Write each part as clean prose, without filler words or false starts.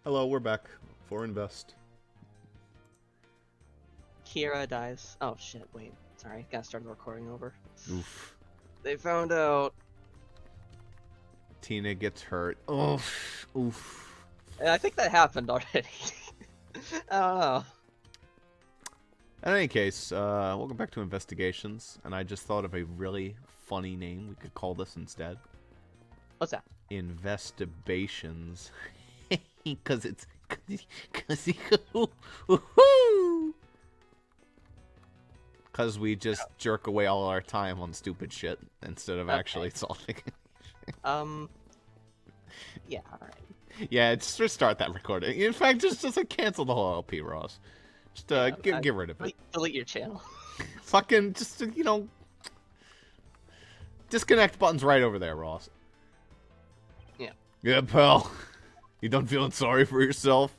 Hello, we're back for Invest. Kira dies. Oh shit, wait. Sorry, gotta start the recording over. Oof. They found out. Tina gets hurt. Oof. Oof. I think that happened already. I don't know. In any case, welcome back to Investigations, and I just thought of a really funny name we could call this instead. What's that? Investigations. Because it's... Because we just jerk away all our time on stupid shit instead of actually solving it. Yeah, alright. Yeah, just restart that recording. In fact, just like cancel the whole LP, Ross. Just get rid of it. Delete your channel. Fucking just disconnect button's right over there, Ross. Yeah. Yeah, pal. You done feeling sorry for yourself?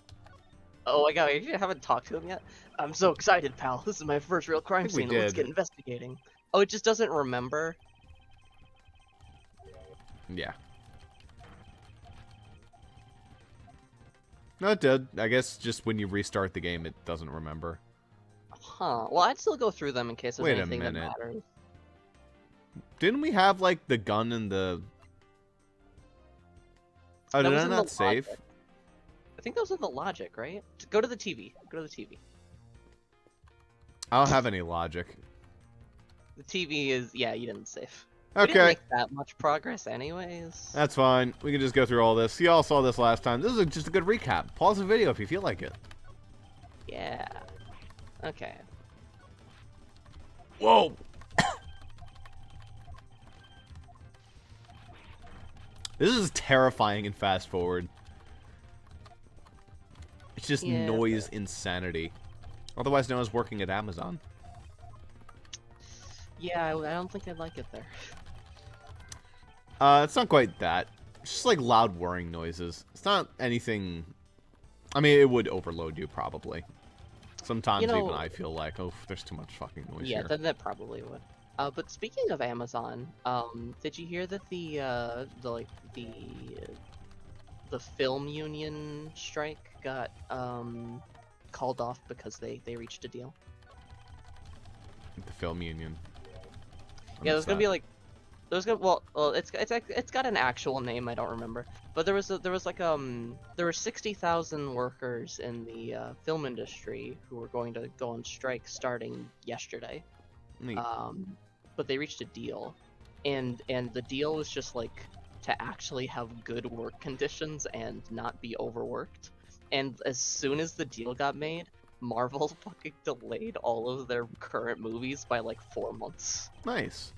Oh my god, you haven't talked to him yet? I'm so excited, pal. This is my first real crime think we scene. Let's did. get investigating. Oh, it just doesn't remember? Yeah. No, it did. I guess just when you restart the game, it doesn't remember. Huh. Well, I'd still go through them in case there's Wait a anything that minute. matters. Didn't we have, like, the gun and the... Oh, That did was I in the not save? logic. I think that was in the logic, right? Go to the TV. Go to the TV. I don't have any logic. The TV is... Yeah, you didn't save. We didn't Okay. make that much progress anyways. That's fine. We can just go through all this. You all saw this last time. This is just a good recap. Pause the video if you feel like it. Yeah. Okay. Whoa! This is terrifying and fast forward. It's just Yeah, noise insanity. Otherwise known as working at Amazon. Yeah, I don't think I'd like it there. It's not quite that. It's just like loud whirring noises. It's not anything... I mean, it would overload you, probably. Sometimes even I feel like, oh, there's too much fucking noise Yeah, here. that probably would. But speaking of Amazon, did you hear that the film union strike got called off because they reached a deal? The film union. Yeah, there's gonna be like, well, it's got an actual name, I don't remember, but there was like there were 60,000 workers in the film industry who were going to go on strike starting yesterday. Neat. But they reached a deal, and the deal was just like to actually have good work conditions and not be overworked. And as soon as the deal got made, Marvel fucking delayed all of their current movies by like 4 months. Nice.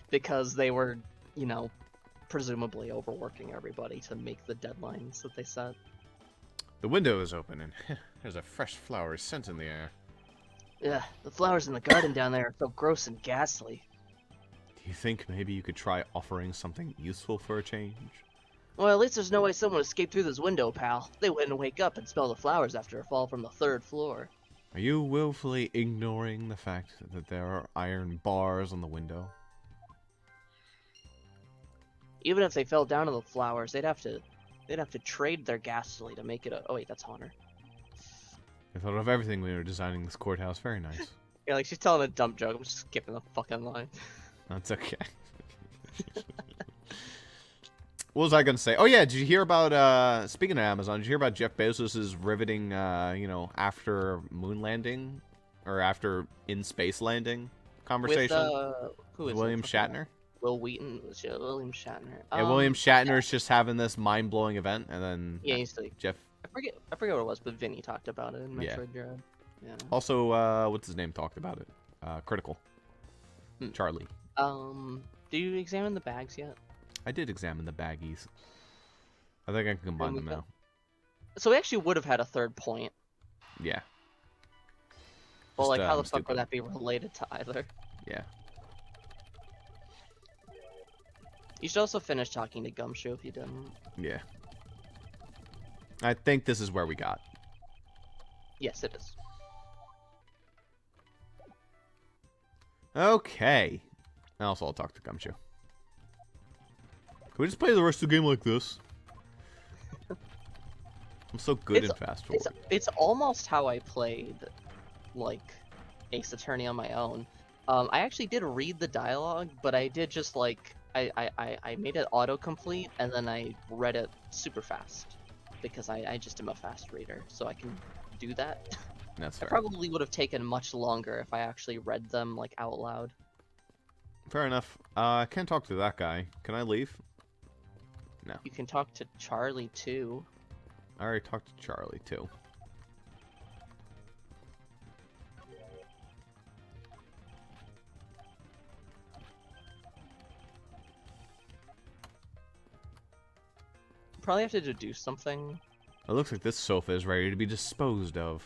Because they were, presumably overworking everybody to make the deadlines that they set. The window is open and there's a fresh flower scent in the air. Yeah, the flowers in the garden down there are so gross and ghastly. Do you think maybe you could try offering something useful for a change? Well, at least there's no way someone escaped through this window, pal. They wouldn't wake up and smell the flowers after a fall from the 3rd floor. Are you willfully ignoring the fact that there are iron bars on the window? Even if they fell down to the flowers, they'd have to trade their ghastly to make it a... Oh wait, that's Honor. I thought of everything when we were designing this courthouse. Very nice. Yeah, like she's telling a dumb joke. I'm just skipping the fucking line. That's okay. What was I going to say? Oh, yeah, did you hear about, speaking of Amazon, did you hear about Jeff Bezos' riveting, after moon landing, or after in-space landing conversation? With, who is William it? Shatner? William Shatner. Yeah, William Shatner's just having this mind-blowing event, and then Yeah, he's like... Jeff... I forget what it was, but Vinny talked about it in Metroid Dread. Yeah. Also, what's his name talked about it? Critical. Hmm. Charlie. Do you examine the bags yet? I did examine the baggies. I think I can combine them now. So we actually would have had a third point. Yeah. Well, Just, like, how the I'm fuck stupid. would that be related to either? Yeah. You should also finish talking to Gumshoe if you didn't. Yeah. I think this is where we got. Yes, it is. Okay. And also, I'll talk to Gumshoe. Can we just play the rest of the game like this? I'm so good It's at fast forward. it's almost how I played, like, Ace Attorney on my own. I actually did read the dialogue, but I did just like I made it autocomplete and then I read it super fast because I just am a fast reader, so I can do that. That's I fair. probably would have taken much longer if I actually read them like out loud. Fair enough. I can't talk to that guy. Can I leave? No. You can talk to Charlie too. I already talked to Charlie, too. Probably have to deduce something. It looks like this sofa is ready to be disposed of.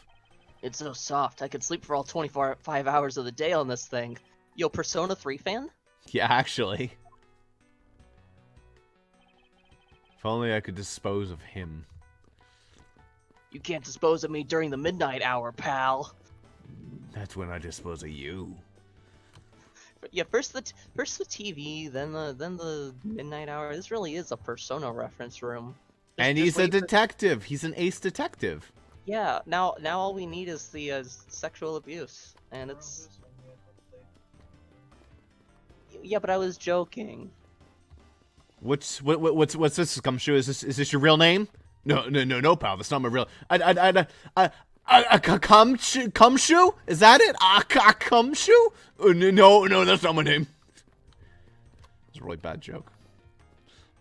It's so soft. I could sleep for all 5 hours of the day on this thing. Yo, Persona 3 fan? Yeah, actually. If only I could dispose of him. You can't dispose of me during the midnight hour, pal. That's when I dispose of you. But yeah, first the TV, then the midnight hour. This really is a Persona reference room. And Just he's a wait for- detective. He's an ace detective. Yeah, now all we need is the sexual abuse, and it's. Yeah, but I was joking. What's this, Gumshoe? Is this your real name? No, pal. That's not my real. Gumshoe? Is that it? Gumshoe? No, that's not my name. It's a really bad joke.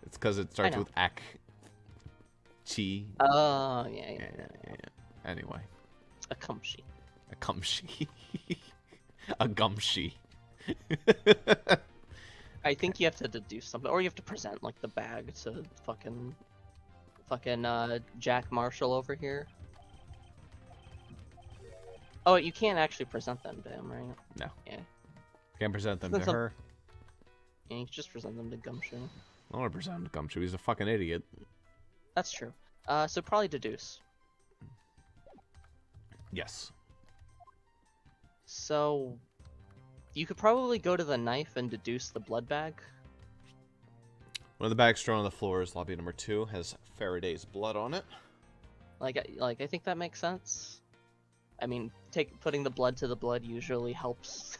It's because it starts with ak. Chi. Oh, yeah. Anyway. A cumshi. A cumshi. A gumshi. I think you have to deduce something, or you have to present like the bag to fucking Jack Marshall over here. Oh, you can't actually present them to him, right? No. Yeah. Can't present them to her. Yeah, you can just present them to Gumshoe. I don't want to present him to Gumshoe. He's a fucking idiot. That's true. So probably deduce. Yes. So you could probably go to the knife and deduce the blood bag. One of the bags thrown on the floor is lobby number 2. Has Faraday's blood on it. Like I think that makes sense. I mean, putting the blood to the blood usually helps.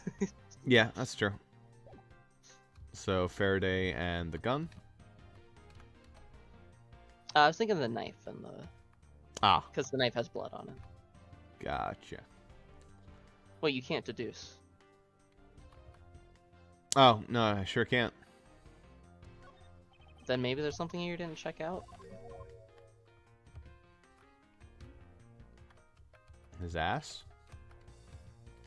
Yeah, that's true. So Faraday and the gun. I was thinking the knife and the because the knife has blood on it. Gotcha. Well, you can't deduce. Oh no, I sure can't. Then maybe there's something you didn't check out. His ass?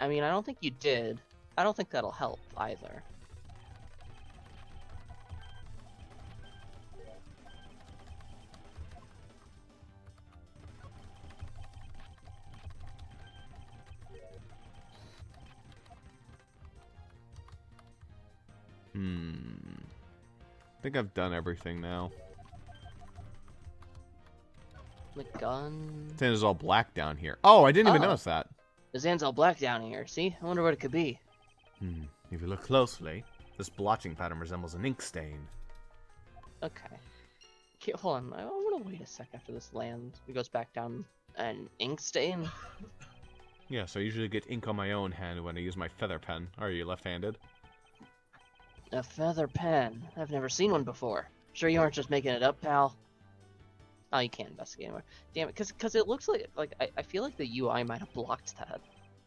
I mean, I don't think you did. I don't think that'll help either. I think I've done everything now. The gun. It is all black down here. Oh, I didn't even Oh. notice that. The sand's all black down here. See? I wonder what it could be. If you look closely, this blotching pattern resembles an ink stain. Okay. Okay, hold on. I want to wait a sec after this lands. It goes back down. An ink stain? Yeah, so I usually get ink on my own hand when I use my feather pen. Are you left-handed? A feather pen. I've never seen one before. Sure you aren't just making it up, pal? Oh, you can't investigate anymore. Damn it, because it looks like I feel like the UI might have blocked that.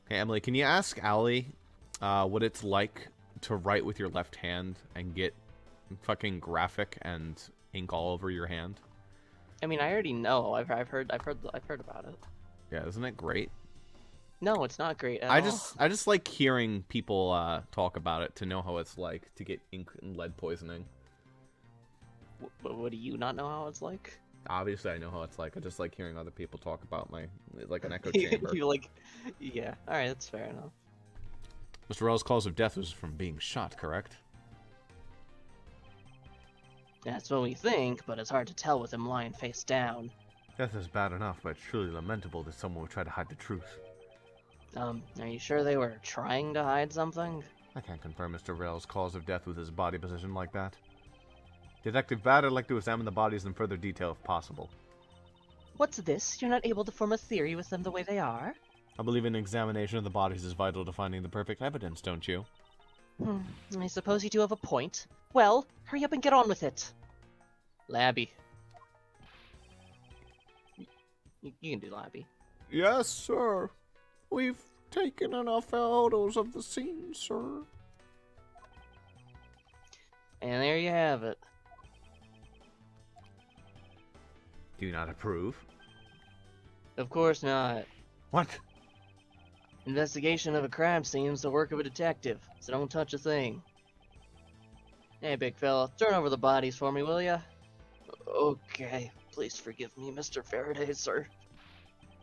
Hey, Emily, can you ask Allie what it's like to write with your left hand and get fucking graphic and ink all over your hand? I mean, I already know. I've heard about it. Yeah, isn't it great? No, it's not great at I all. just like hearing people talk about it to know how it's like to get ink and lead poisoning. What do you not know how it's like? Obviously, I know how it's like. I just like hearing other people talk about my like an echo chamber. You like, yeah. All right, that's fair enough. Mr. Rell's cause of death was from being shot, correct? That's what we think, but it's hard to tell with him lying face down. Death is bad enough, but it's truly lamentable that someone would try to hide the truth. Are you sure they were trying to hide something? I can't confirm Mr. Rell's cause of death with his body position like that. Detective Bad, I'd like to examine the bodies in further detail if possible. What's this? You're not able to form a theory with them the way they are? I believe an examination of the bodies is vital to finding the perfect evidence, don't you? I suppose you do have a point. Well, hurry up and get on with it. Labby. You can do Labby. Yes, sir. We've taken enough photos of the scene, sir. And there you have it. Do you not approve? Of course not. What? Investigation of a crime seems the work of a detective, so don't touch a thing. Hey, big fella, turn over the bodies for me, will ya? Okay, please forgive me, Mr. Faraday, sir.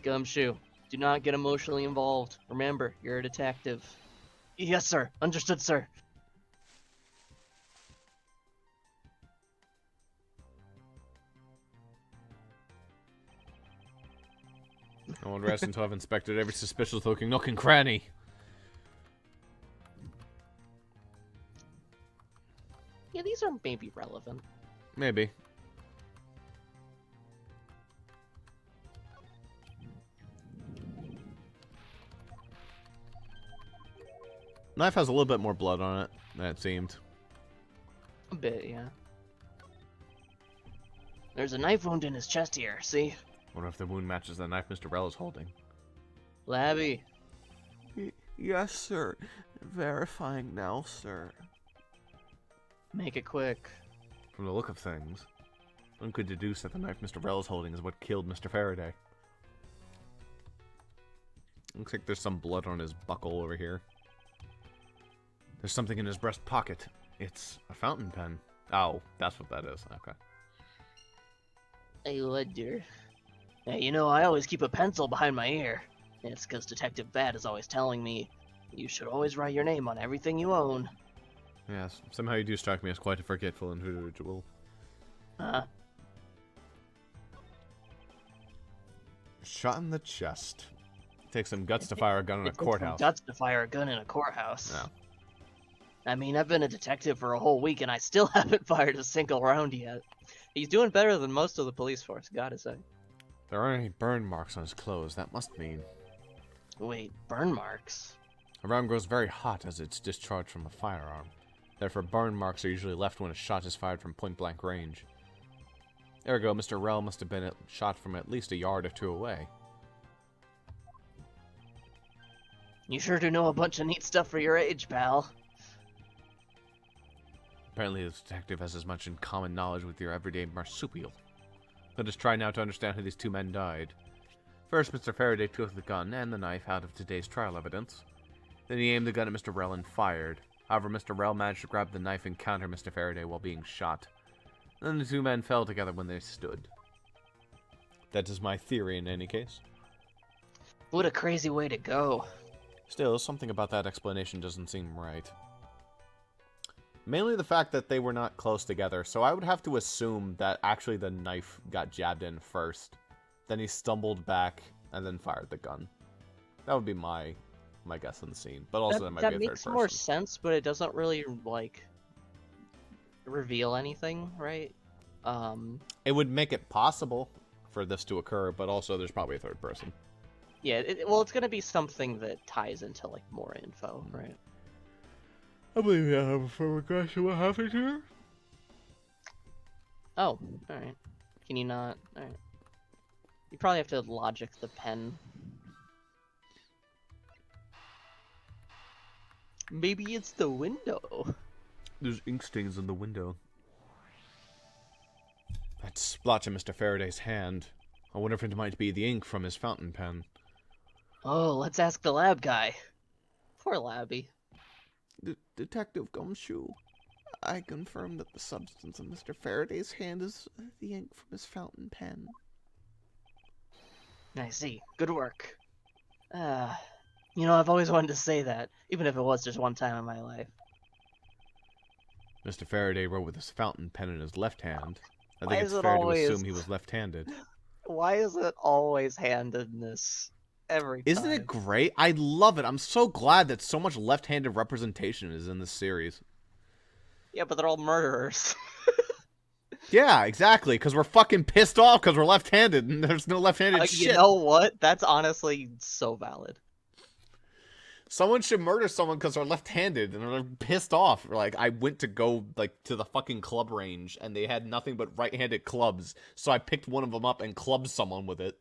Gumshoe, do not get emotionally involved. Remember, you're a detective. Yes, sir. Understood, sir. I won't rest until I've inspected every suspicious-looking nook and cranny. Yeah, these are maybe relevant. Maybe. Knife has a little bit more blood on it than it seemed. A bit, yeah. There's a knife wound in his chest here, see? Wonder if the wound matches the knife Mr. Rell is holding. Labby. Yes, sir. Verifying now, sir. Make it quick. From the look of things, one could deduce that the knife Mr. Rell is holding is what killed Mr. Faraday. Looks like there's some blood on his buckle over here. There's something in his breast pocket. It's a fountain pen. Oh, that's what that is. Okay. I wonder. Hey, you know, I always keep a pencil behind my ear. It's because Detective Bad is always telling me, you should always write your name on everything you own. Yes, somehow you do strike me as quite a forgetful individual. Shot in the chest. Takes some guts to fire a gun in a courthouse. Guts to fire a gun in a courthouse. No. I mean, I've been a detective for a whole week and I still haven't fired a single round yet. He's doing better than most of the police force, gotta say. There aren't any burn marks on his clothes. That must mean... Wait, burn marks? A round grows very hot as it's discharged from a firearm. Therefore, burn marks are usually left when a shot is fired from point-blank range. Ergo, Mr. Rell must have been shot from at least a yard or two away. You sure do know a bunch of neat stuff for your age, pal. Apparently, this detective has as much in common knowledge with your everyday marsupial. Let us try now to understand how these two men died. First, Mr. Faraday took the gun and the knife out of today's trial evidence. Then he aimed the gun at Mr. Rell and fired. However, Mr. Rell managed to grab the knife and counter Mr. Faraday while being shot. Then the two men fell together when they stood. That is my theory in any case. What a crazy way to go. Still, something about that explanation doesn't seem right. Mainly the fact that they were not close together, so I would have to assume that actually the knife got jabbed in first. Then he stumbled back and then fired the gun. That would be my guess on the scene. But also that might be a third person. That makes more sense, but it doesn't really, like, reveal anything, right? It would make it possible for this to occur, but also there's probably a third person. Yeah, well, it's gonna be something that ties into, like, more info, right? I believe we have a full regression. What happened here? Oh, alright. Can you not? Alright. You probably have to logic the pen. Maybe it's the window. There's ink stains on the window. That splotch in Mr. Faraday's hand. I wonder if it might be the ink from his fountain pen. Oh, let's ask the lab guy. Poor Labby. Detective Gumshoe, I confirm that the substance in Mr. Faraday's hand is the ink from his fountain pen. I see. Good work. You know, I've always wanted to say that, even if it was just one time in my life. Mr. Faraday wrote with his fountain pen in his left hand. I Why think is it's it fair always- to assume he was left-handed. Why is it always handedness every time? Isn't it great? I love it. I'm so glad that so much left-handed representation is in this series. Yeah, but they're all murderers. Yeah, exactly, because we're fucking pissed off because we're left-handed and there's no left-handed shit. You know what? That's honestly so valid. Someone should murder someone because they're left-handed and they're pissed off. Like, I went to go, like, to the fucking club range and they had nothing but right-handed clubs, so I picked one of them up and clubbed someone with it.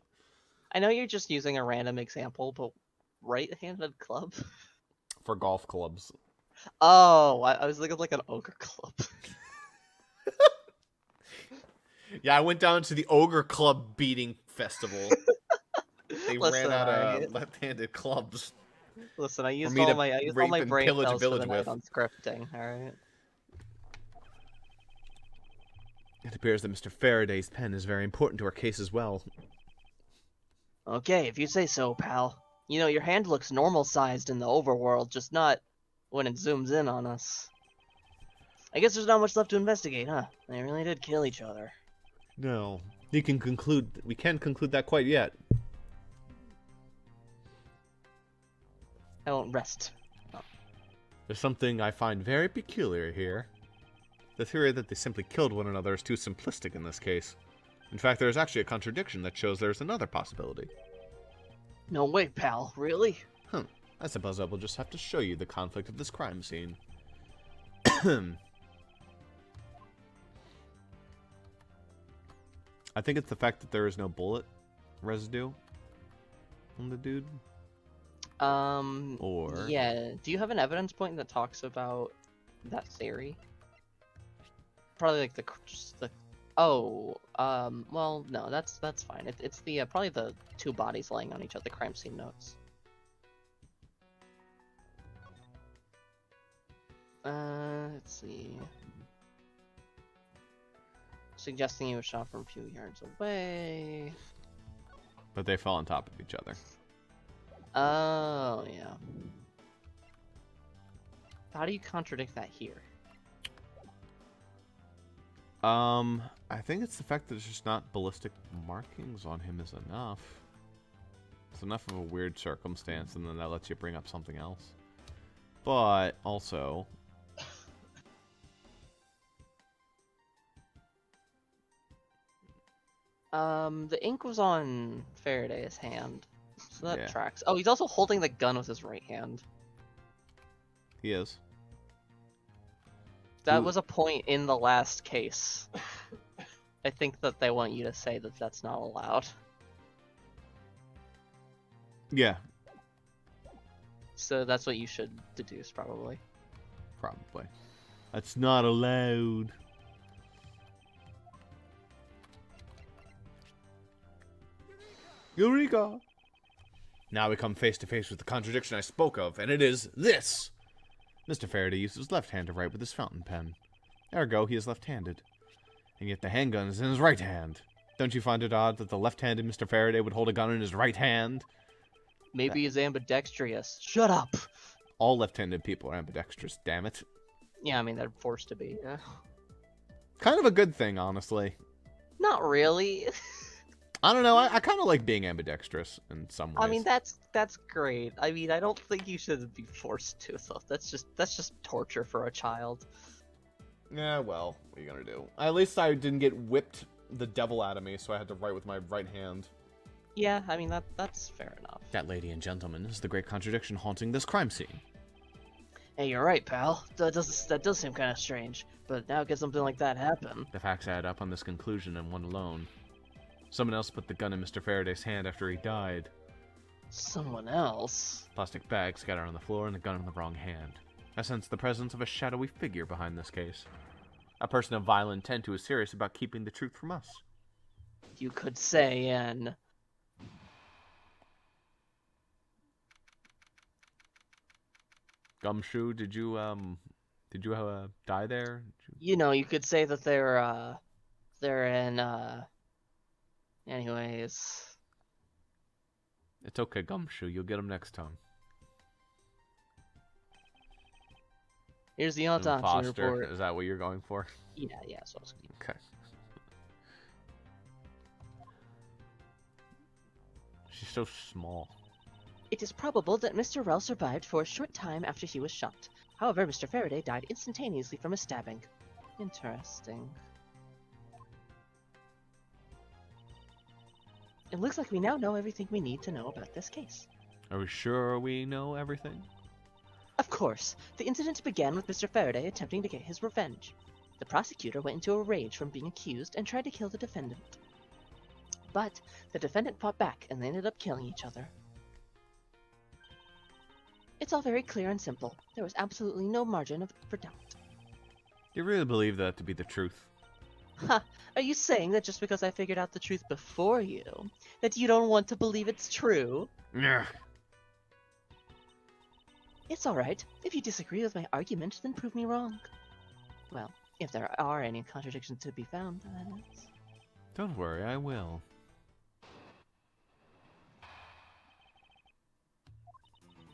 I know you're just using a random example, but right-handed club? For golf clubs. Oh, I was thinking of like an ogre club. Yeah, I went down to the Ogre Club beating festival. They Listen, ran out alright. of left-handed clubs. Listen, I used me all to my rape and brain pillage a cells for village the night with. on scripting, alright? It appears that Mr. Faraday's pen is very important to our case as well. Okay, if you say so, pal. You know, your hand looks normal-sized in the overworld, just not when it zooms in on us. I guess there's not much left to investigate, huh? They really did kill each other. No. We can conclude that quite yet. I won't rest. There's something I find very peculiar here. The theory that they simply killed one another is too simplistic in this case. In fact, there is actually a contradiction that shows there's another possibility. No way, pal. Really? I suppose I will just have to show you the conflict of this crime scene. I think it's the fact that there is no bullet residue on the dude. Or... Yeah. Do you have an evidence point that talks about that theory? Probably like just the... Oh, well, no, that's fine. It's the, probably the two bodies laying on each other, crime scene notes. Let's see. Suggesting he was shot from a few yards away. But they fell on top of each other. Oh, yeah. How do you contradict that here? I think it's the fact that there's just not ballistic markings on him is enough. It's enough of a weird circumstance, and then that lets you bring up something else. But, also... The ink was on Faraday's hand, so that Yeah. tracks. Oh, he's also holding the gun with his right hand. He is. That Ooh. was a point in the last case. I think that they want you to say that that's not allowed. Yeah. So that's what you should deduce, probably. Probably. That's not allowed. Eureka! Now we come face to face with the contradiction I spoke of, and it is this! Mr. Faraday used his left hand to write with his fountain pen. Ergo, he is left-handed. And yet the handgun is in his right hand. Don't you find it odd that the left-handed Mr. Faraday would hold a gun in his right hand? Maybe he's ambidextrous. Shut up! All left-handed people are ambidextrous, damn it. Yeah, I mean, they're forced to be. Yeah. Kind of a good thing, honestly. Not really. I don't know, I kind of like being ambidextrous in some ways. I mean, that's great. I mean, I don't think you should be forced to, though. That's just torture for a child. Yeah, well, what are you gonna do? At least I didn't get whipped the devil out of me, so I had to write with my right hand. Yeah, I mean, that's fair enough. That, lady and gentlemen, is the great contradiction haunting this crime scene. Hey, you're right, pal. That does seem kind of strange. But how could something like that happen? The facts add up on this conclusion and one alone. Someone else put the gun in Mr. Faraday's hand after he died. Someone else? Plastic bag scattered on the floor and the gun in the wrong hand. I sense the presence of a shadowy figure behind this case. A person of vile intent who is serious about keeping the truth from us. You could say an... Gumshoe, did you die there? You know, you could say that they're in, anyways. It's okay, Gumshoe. You'll get them next time. Here's the autopsy Foster, report. is that what you're going for? Yeah, so I was... Okay. She's so small. It is probable that Mr. Rell survived for a short time after he was shot. However, Mr. Faraday died instantaneously from a stabbing. Interesting. It looks like we now know everything we need to know about this case. Are we sure we know everything? Of course, the incident began with Mr. Faraday attempting to get his revenge. The prosecutor went into a rage from being accused and tried to kill the defendant. But the defendant fought back and they ended up killing each other. It's all very clear and simple. There was absolutely no margin for doubt. You really believe that to be the truth? Ha! Are you saying that just because I figured out the truth before you, that you don't want to believe it's true? Yeah. It's alright. If you disagree with my argument, then prove me wrong. Well, if there are any contradictions to be found, that is. Don't worry, I will.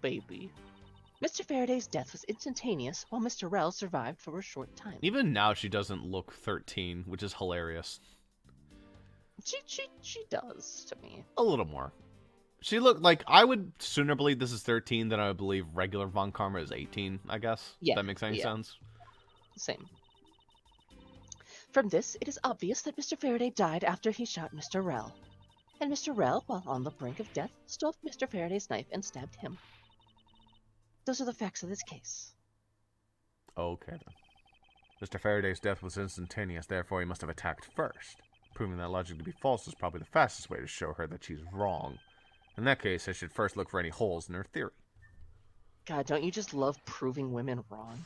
Baby. Mr. Faraday's death was instantaneous, while Mr. Rell survived for a short time. Even now, she doesn't look 13, which is hilarious. She does to me. A little more. She looked like, I would sooner believe this is 13 than I would believe regular Von Karma is 18, I guess. Yeah, If that makes any sense. Same. From this, it is obvious that Mr. Faraday died after he shot Mr. Rell. And Mr. Rell, while on the brink of death, stole Mr. Faraday's knife and stabbed him. Those are the facts of this case. Okay, then. Mr. Faraday's death was instantaneous, therefore he must have attacked first. Proving that logic to be false is probably the fastest way to show her that she's wrong. In that case, I should first look for any holes in her theory. God, don't you just love proving women wrong?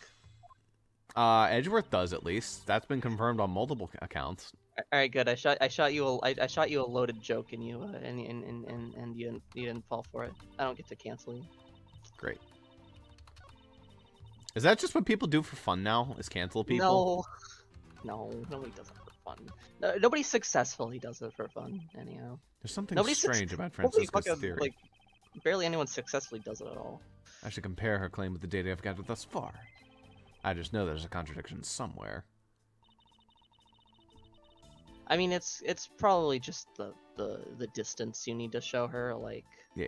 Edgeworth does, at least. That's been confirmed on multiple accounts. All right, good. I shot you a loaded joke, and you you didn't fall for it. I don't get to cancel you. Great. Is that just what people do for fun now? Is cancel people? No, nobody does it for fun. No, nobody successfully does it for fun. Anyhow, There's something strange about nobody Francisca's theory. like, barely anyone successfully does it at all. I should compare her claim with the data I've gathered thus far. I just know there's a contradiction somewhere. I mean, it's probably just the distance you need to show her, like, Yeah.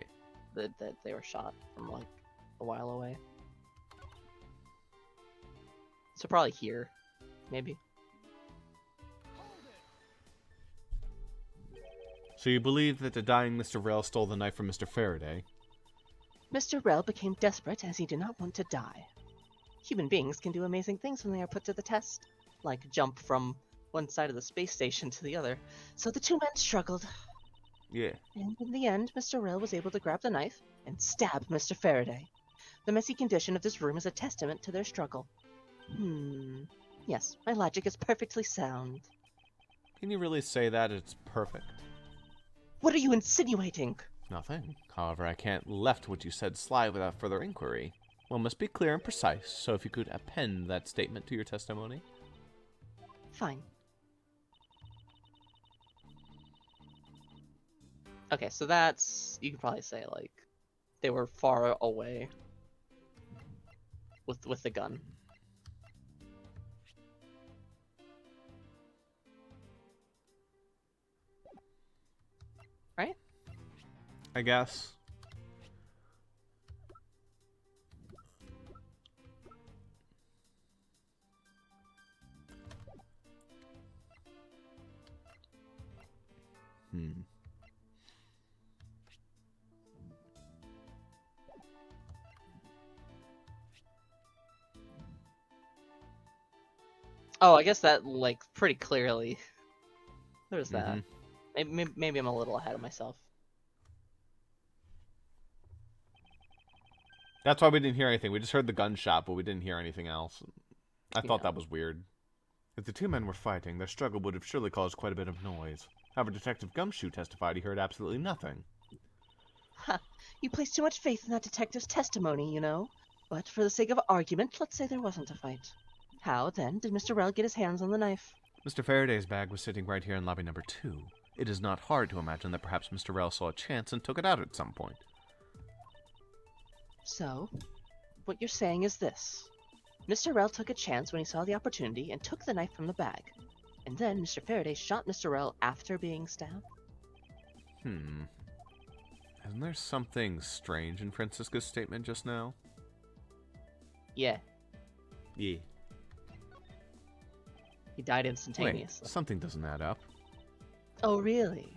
that they were shot from like a while away. So probably here, maybe. So you believe that the dying Mr. Rell stole the knife from Mr. Faraday? Mr. Rell became desperate as he did not want to die. Human beings can do amazing things when they are put to the test, like jump from one side of the space station to the other. So the two men struggled. Yeah. And in the end, Mr. Rell was able to grab the knife and stab Mr. Faraday. The messy condition of this room is a testament to their struggle. Yes, my logic is perfectly sound. Can you really say that it's perfect? What are you insinuating? Nothing. However, I can't left what you said slide without further inquiry. One must be clear and precise, so if you could append that statement to your testimony. Fine. Okay, so that's, you could probably say, like, they were far away with the gun. Right? I guess. Oh, I guess that, like, pretty clearly. There's that. Maybe I'm a little ahead of myself. That's why we didn't hear anything. We just heard the gunshot, but we didn't hear anything else. I thought that was weird. If the two men were fighting, their struggle would have surely caused quite a bit of noise. However, Detective Gumshoe testified he heard absolutely nothing. Ha! You place too much faith in that detective's testimony, you know. But for the sake of argument, let's say there wasn't a fight. How, then, did Mr. Rell get his hands on the knife? Mr. Faraday's bag was sitting right here in lobby number 2. It is not hard to imagine that perhaps Mr. Rell saw a chance and took it out at some point. So, what you're saying is this. Mr. Rell took a chance when he saw the opportunity and took the knife from the bag. And then Mr. Faraday shot Mr. Rell after being stabbed? Isn't there something strange in Francisca's statement just now? Yeah. Yeah. He died instantaneously. Wait, something doesn't add up. Oh, really?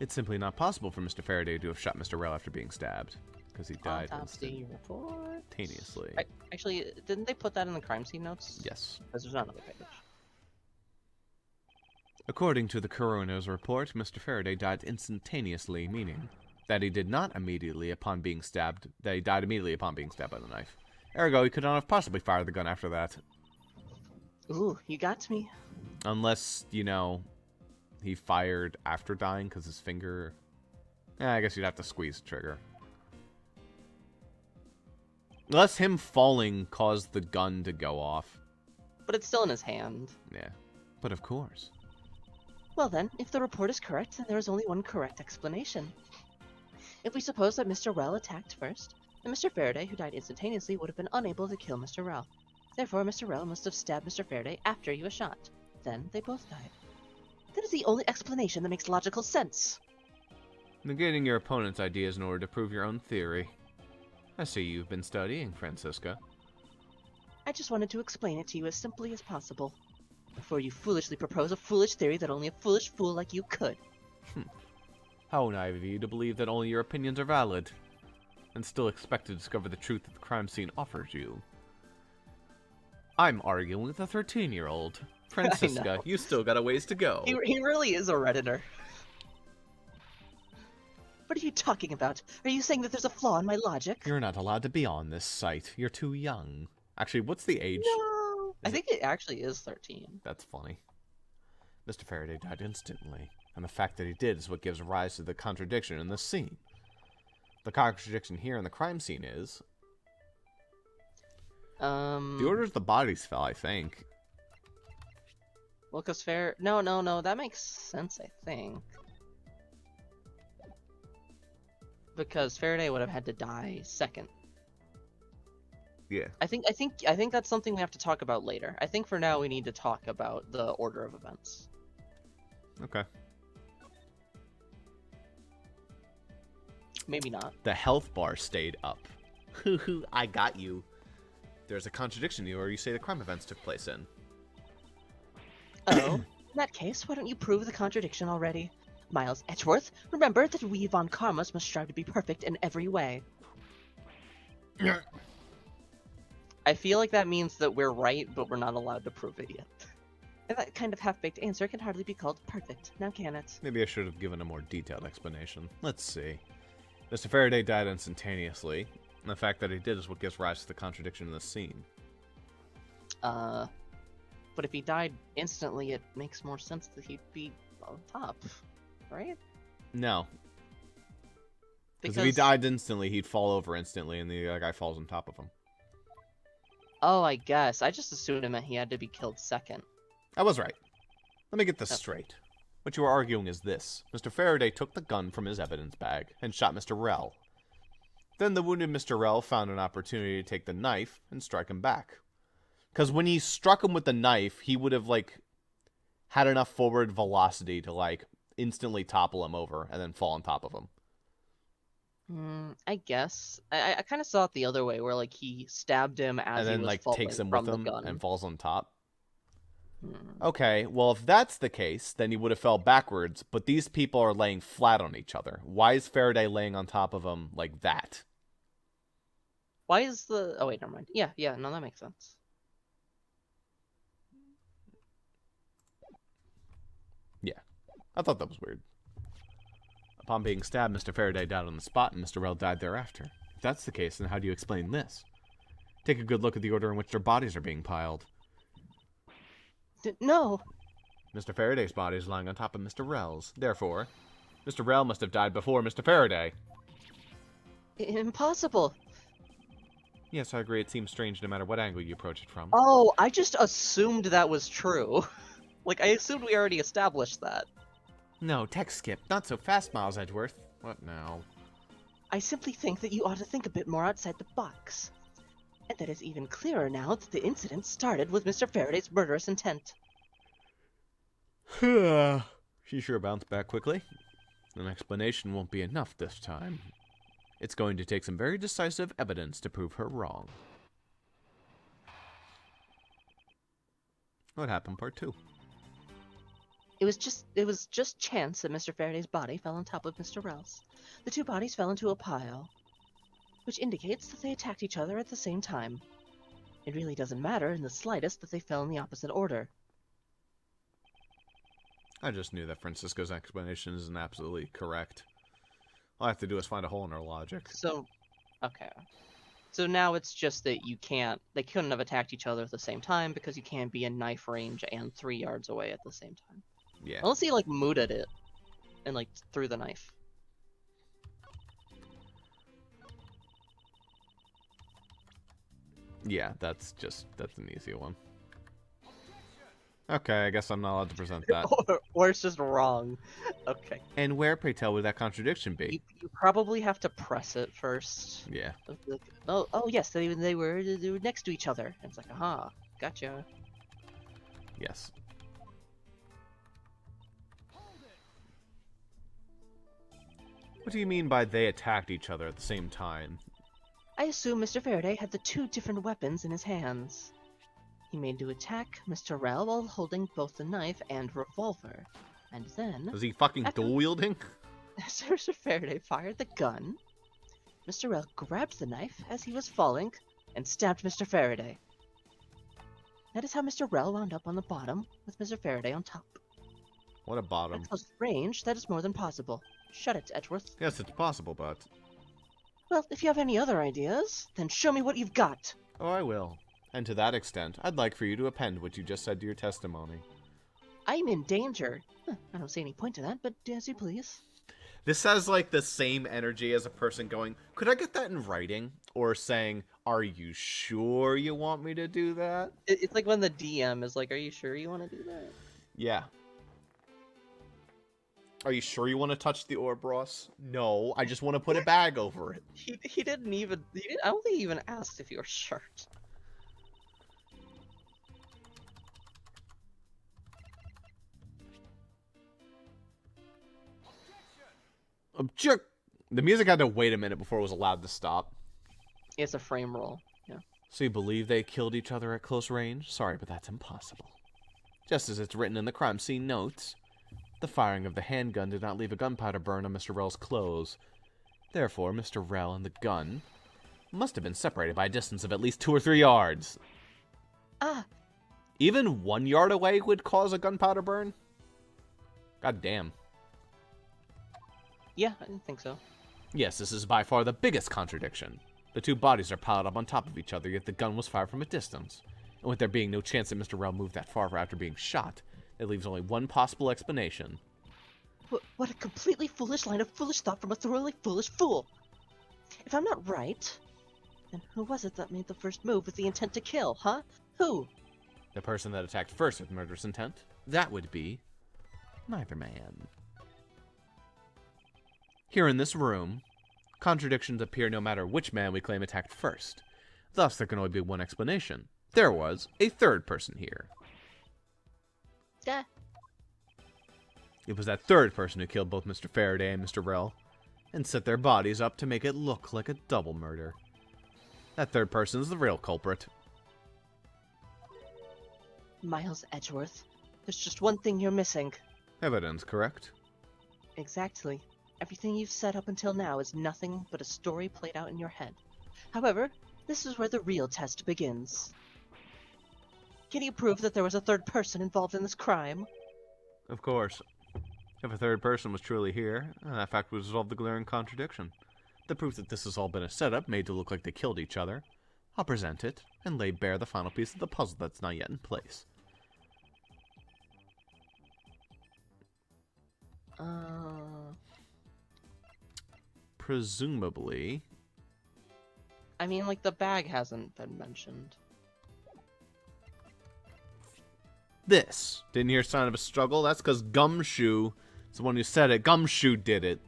It's simply not possible for Mr. Faraday to have shot Mr. Rell after being stabbed, because he died Autopsy report. instantaneously. Actually, didn't they put that in the crime scene notes? Yes. Because there's not another page. According to the coroner's report, Mr. Faraday died instantaneously, meaning that he did not immediately upon being stabbed, that he died immediately upon being stabbed by the knife. Ergo, he could not have possibly fired the gun after that. Ooh, you got me. Unless, you know, he fired after dying because his finger... I guess you'd have to squeeze the trigger. Unless him falling caused the gun to go off. But it's still in his hand. Yeah, but of course. Well then, if the report is correct, then there is only one correct explanation. If we suppose that Mr. Rell attacked first, then Mr. Faraday, who died instantaneously, would have been unable to kill Mr. Rell. Therefore, Mr. Rell must have stabbed Mr. Faraday after he was shot. Then they both died. That is the only explanation that makes logical sense. Negating your opponent's ideas in order to prove your own theory. I see you've been studying, Francisca. I just wanted to explain it to you as simply as possible, before you foolishly propose a foolish theory that only a foolish fool like you could. How naive of you to believe that only your opinions are valid, and still expect to discover the truth that the crime scene offers you. I'm arguing with a 13-year-old. Francisca, you still got a ways to go. He really is a Redditor. What are you talking about? Are you saying that there's a flaw in my logic? You're not allowed to be on this site. You're too young. Actually, what's the age? No. I think it actually is 13. That's funny. Mr. Faraday died instantly, and the fact that he did is what gives rise to the contradiction in this scene. The contradiction here in the crime scene is... The orders the bodies fell, I think. Well, because No, that makes sense, I think. Because Faraday would have had to die second. Yeah. I think that's something we have to talk about later. I think for now we need to talk about the order of events. Okay. Maybe not. The health bar stayed up. I got you. There's a contradiction here where you say the crime events took place in. Oh, in that case, why don't you prove the contradiction already? Miles Edgeworth, remember that we Von Karmas must strive to be perfect in every way. I feel like that means that we're right, but we're not allowed to prove it yet. And that kind of half-baked answer can hardly be called perfect, now can it? Maybe I should have given a more detailed explanation. Let's see. Mr. Faraday died instantaneously, and the fact that he did is what gives rise to the contradiction in the scene. But if he died instantly, it makes more sense that he'd be on top, right? No. Because if he died instantly, he'd fall over instantly, and the other guy falls on top of him. Oh, I guess. I just assumed it meant he had to be killed second. I was right. Let me get this straight. What you are arguing is this. Mr. Faraday took the gun from his evidence bag and shot Mr. Rell. Then the wounded Mr. Rell found an opportunity to take the knife and strike him back. Because when he struck him with the knife, he would have, had enough forward velocity to, instantly topple him over and then fall on top of him. I guess. I kind of saw it the other way, where, he stabbed him as and he then, was falling takes him from with the him gun. and falls on top. Okay, well, if that's the case, then he would have fell backwards, but these people are laying flat on each other. Why is Faraday laying on top of him like that? Why is the... Oh, wait, never mind. Yeah, no, that makes sense. Yeah, I thought that was weird. Upon being stabbed, Mr. Faraday died on the spot, and Mr. Rell died thereafter. If that's the case, then how do you explain this? Take a good look at the order in which their bodies are being piled. No! Mr. Faraday's body is lying on top of Mr. Rell's. Therefore, Mr. Rell must have died before Mr. Faraday. Impossible! Yes, I agree. It seems strange no matter what angle you approach it from. Oh, I just assumed that was true. I assumed we already established that. No, text skip. Not so fast, Miles Edgeworth. What now? I simply think that you ought to think a bit more outside the box. And that is even clearer now that the incident started with Mr. Faraday's murderous intent. She sure bounced back quickly. An explanation won't be enough this time. It's going to take some very decisive evidence to prove her wrong. What happened, part 2? It was just chance that Mr. Faraday's body fell on top of Mr. Rel's. The two bodies fell into a pile, which indicates that they attacked each other at the same time. It really doesn't matter in the slightest that they fell in the opposite order. I just knew that Francisco's explanation isn't absolutely correct. All I have to do is find a hole in our logic. So, okay. So now it's just that they couldn't have attacked each other at the same time because you can't be in knife range and 3 yards away at the same time. Yeah. Unless he, like, mooted it and, like, threw the knife. Yeah, that's an easy one. Okay, I guess I'm not allowed to present that. or it's just wrong. Okay. And where, pray tell, would that contradiction be? You probably have to press it first. Yeah. Like, oh yes, they were next to each other. And it's like, aha, gotcha. Yes. What do you mean by they attacked each other at the same time? I assume Mr. Faraday had the two different weapons in his hands. He made to attack Mr. Rel while holding both the knife and revolver. And then, Was he fucking dual wielding? as Mr. Faraday fired the gun, Mr. Rel grabbed the knife as he was falling and stabbed Mr. Faraday. That is how Mr. Rel wound up on the bottom, with Mr. Faraday on top. What a bottom. At close range, that is more than possible. Shut it, Edgeworth. Yes, it's possible, but... Well, if you have any other ideas, then show me what you've got. Oh, I will. And to that extent, I'd like for you to append what you just said to your testimony. I'm in danger. I don't see any point to that, but as you please. This has, like, the same energy as a person going, could I get that in writing? Or saying, are you sure you want me to do that? It's like when the DM is like, are you sure you want to do that? Yeah. Are you sure you want to touch the orb, Ross? No, I just want to put a bag over it. He didn't even... I don't think he even asked if you were sure. Object! The music had to wait a minute before it was allowed to stop. It's a frame roll. Yeah. So you believe they killed each other at close range? Sorry, but that's impossible. Just as it's written in the crime scene notes, the firing of the handgun did not leave a gunpowder burn on Mr. Rel's clothes. Therefore, Mr. Rel and the gun must have been separated by a distance of at least 2 or 3 yards. Ah, Even 1 yard away would cause a gunpowder burn? God damn. Yeah, I didn't think so. Yes, this is by far the biggest contradiction. The two bodies are piled up on top of each other, yet the gun was fired from a distance. And with there being no chance that Mr. Rel moved that far after being shot, it leaves only one possible explanation. what a completely foolish line of foolish thought from a thoroughly foolish fool. If I'm not right, then who was it that made the first move with the intent to kill, huh? Who? The person that attacked first with murderous intent? That would be neither man. Here in this room, contradictions appear no matter which man we claim attacked first. Thus, there can only be one explanation. There was a third person here. Yeah. It was that third person who killed both Mr. Faraday and Mr. Rel, and set their bodies up to make it look like a double murder. That third person is the real culprit. Miles Edgeworth, there's just one thing you're missing. Evidence, correct? Exactly. Everything you've said up until now is nothing but a story played out in your head. However, this is where the real test begins. Can you prove that there was a third person involved in this crime? Of course. If a third person was truly here, that fact would resolve the glaring contradiction. The proof that this has all been a setup made to look like they killed each other. I'll present it, and lay bare the final piece of the puzzle that's not yet in place. Presumably... I mean, like, the bag hasn't been mentioned. This. Didn't hear a sign of a struggle? That's because Gumshoe is the one who said it. Gumshoe did it.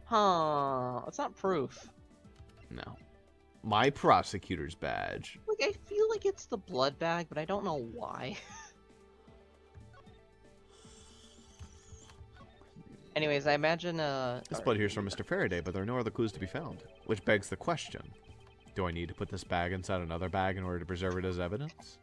Huh, that's not proof. No. My prosecutor's badge. Like, I feel like it's the blood bag, but I don't know why. Anyways, I imagine, This blood here's from Mr. Faraday, but there are no other clues to be found. Which begs the question. Do I need to put this bag inside another bag in order to preserve it as evidence?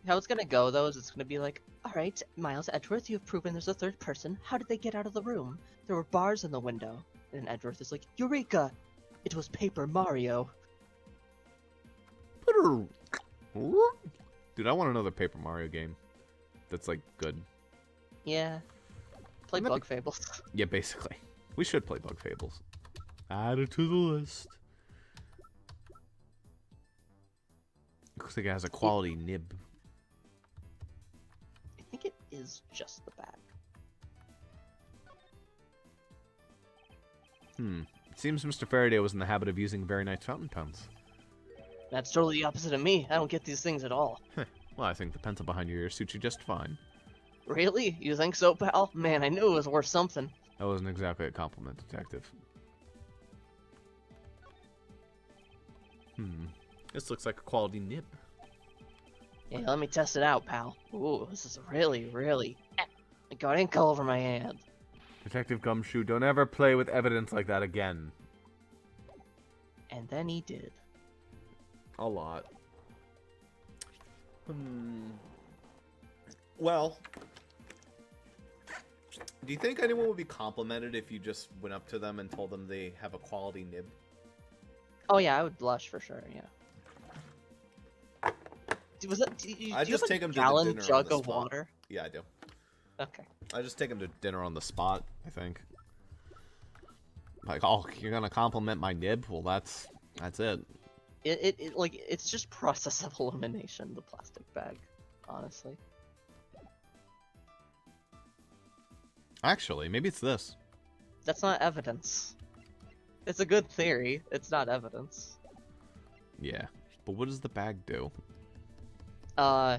How it's gonna go though is it's gonna be like, Alright, Miles Edgeworth, you have proven there's a third person. How did they get out of the room? There were bars in the window. And Edgeworth is like, Eureka! It was Paper Mario. Dude, I want another Paper Mario game that's, like, good. yeah, play I'm gonna- Bug Fables. Yeah, basically. We should play Bug Fables. Add it to the list. Looks like it has a quality nib. I think it is just the bag. It seems Mr. Faraday was in the habit of using very nice fountain pens. That's totally the opposite of me. I don't get these things at all. Well, I think the pencil behind your ear suits you just fine. Really? You think so, pal? Man, I knew it was worth something. That wasn't exactly a compliment, Detective. This looks like a quality nib. Yeah, let me test it out, pal. Ooh, this is really, really... I got ink all over my hand. Detective Gumshoe, don't ever play with evidence like that again. And then he did. A lot. Well, do you think anyone would be complimented if you just went up to them and told them they have a quality nib? Oh yeah, I would blush for sure, yeah. Was that, do you I'd just have a take 'em to the gallon dinner on jug the of spot. water? Yeah, I do. Okay. I just take them to dinner on the spot, I think. Like, oh, you're gonna compliment my nib? Well, that's it. It's just process of elimination, the plastic bag, honestly. Actually, maybe it's this. That's not evidence. It's a good theory, it's not evidence. Yeah. But what does the bag do?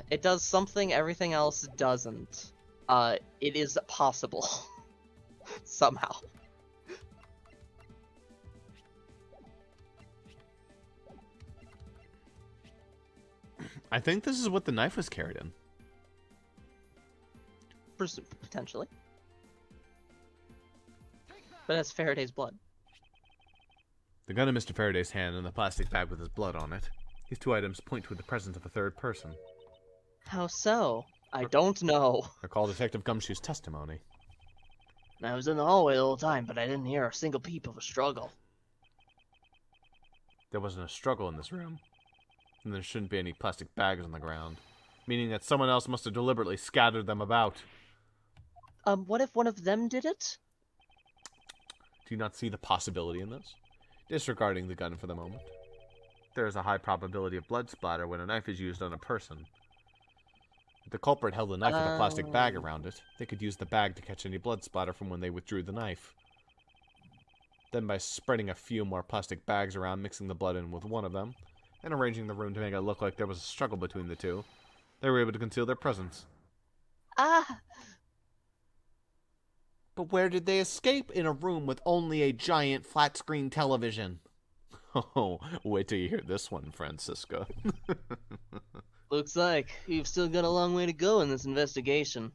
It does something everything else doesn't. It is possible. Somehow. I think this is what the knife was carried in. Potentially. But that's Faraday's blood. The gun in Mr. Faraday's hand and the plastic bag with his blood on it. These two items point to the presence of a third person. How so? I don't know. Recall Detective Gumshoe's testimony. I was in the hallway the whole time, but I didn't hear a single peep of a struggle. There wasn't a struggle in this room. And there shouldn't be any plastic bags on the ground. Meaning that someone else must have deliberately scattered them about. What if one of them did it? Do you not see the possibility in this? Disregarding the gun for the moment. There is a high probability of blood splatter when a knife is used on a person. If the culprit held the knife with a plastic bag around it, they could use the bag to catch any blood splatter from when they withdrew the knife. Then by spreading a few more plastic bags around, mixing the blood in with one of them, and arranging the room to make it look like there was a struggle between the two, they were able to conceal their presence. Ah! But where did they escape? In a room with only a giant flat-screen television. Oh, wait till you hear this one, Francisca. Looks like you've still got a long way to go in this investigation.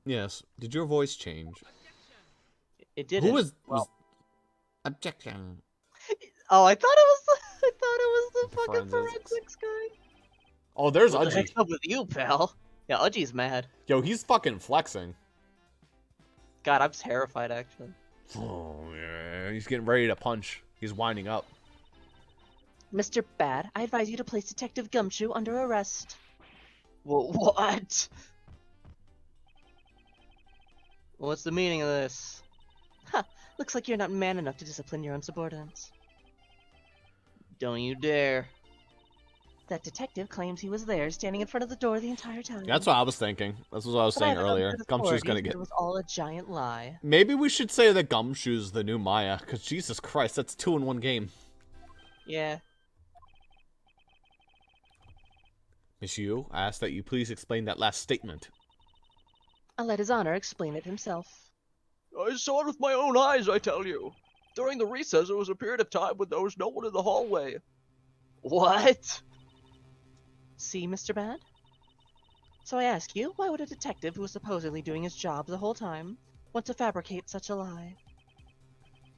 Yes. Did your voice change? It did. Who was... Well, Objection. oh, I thought it was the fucking Forensics. forensics guy. Oh, there's What the Udgy. heck's up with you, pal? Yeah, Udgy's mad. Yo, he's fucking flexing. God, I'm terrified, actually. Oh, yeah. He's getting ready to punch. He's winding up. Mr. Bad, I advise you to place Detective Gumshoe under arrest. What? What's the meaning of this? Looks like you're not man enough to discipline your own subordinates. Don't you dare. That detective claims he was there, standing in front of the door the entire time. That's what I was thinking. That's what I was But I saying have earlier. good Gumshoe's authorities gonna that get... It was all a giant lie. Maybe we should say that Gumshoe's the new Maya, because Jesus Christ, that's 2 in 1 game. Yeah. Monsieur, I ask that you please explain that last statement. I'll let his honor explain it himself. I saw it with my own eyes, I tell you. During the recess, there was a period of time when there was no one in the hallway. What? See, Mr. Bad? So I ask you, why would a detective who was supposedly doing his job the whole time want to fabricate such a lie?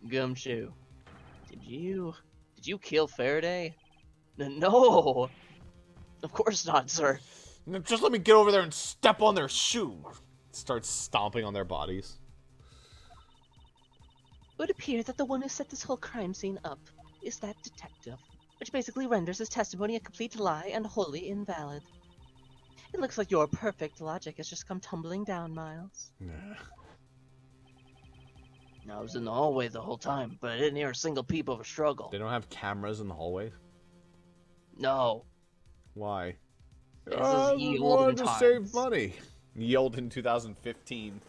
Gumshoe, did you kill Faraday? No. Of course not, sir. Just let me get over there and step on their shoe. Starts stomping on their bodies. It would appear that the one who set this whole crime scene up is that detective, which basically renders his testimony a complete lie and wholly invalid. It looks like your perfect logic has just come tumbling down, Miles. Nah. I was in the hallway the whole time, but I didn't hear a single peep of a struggle. They don't have cameras in the hallway? No. Why? This I is ye olden wanted to times. save money. Ye olden in 2015.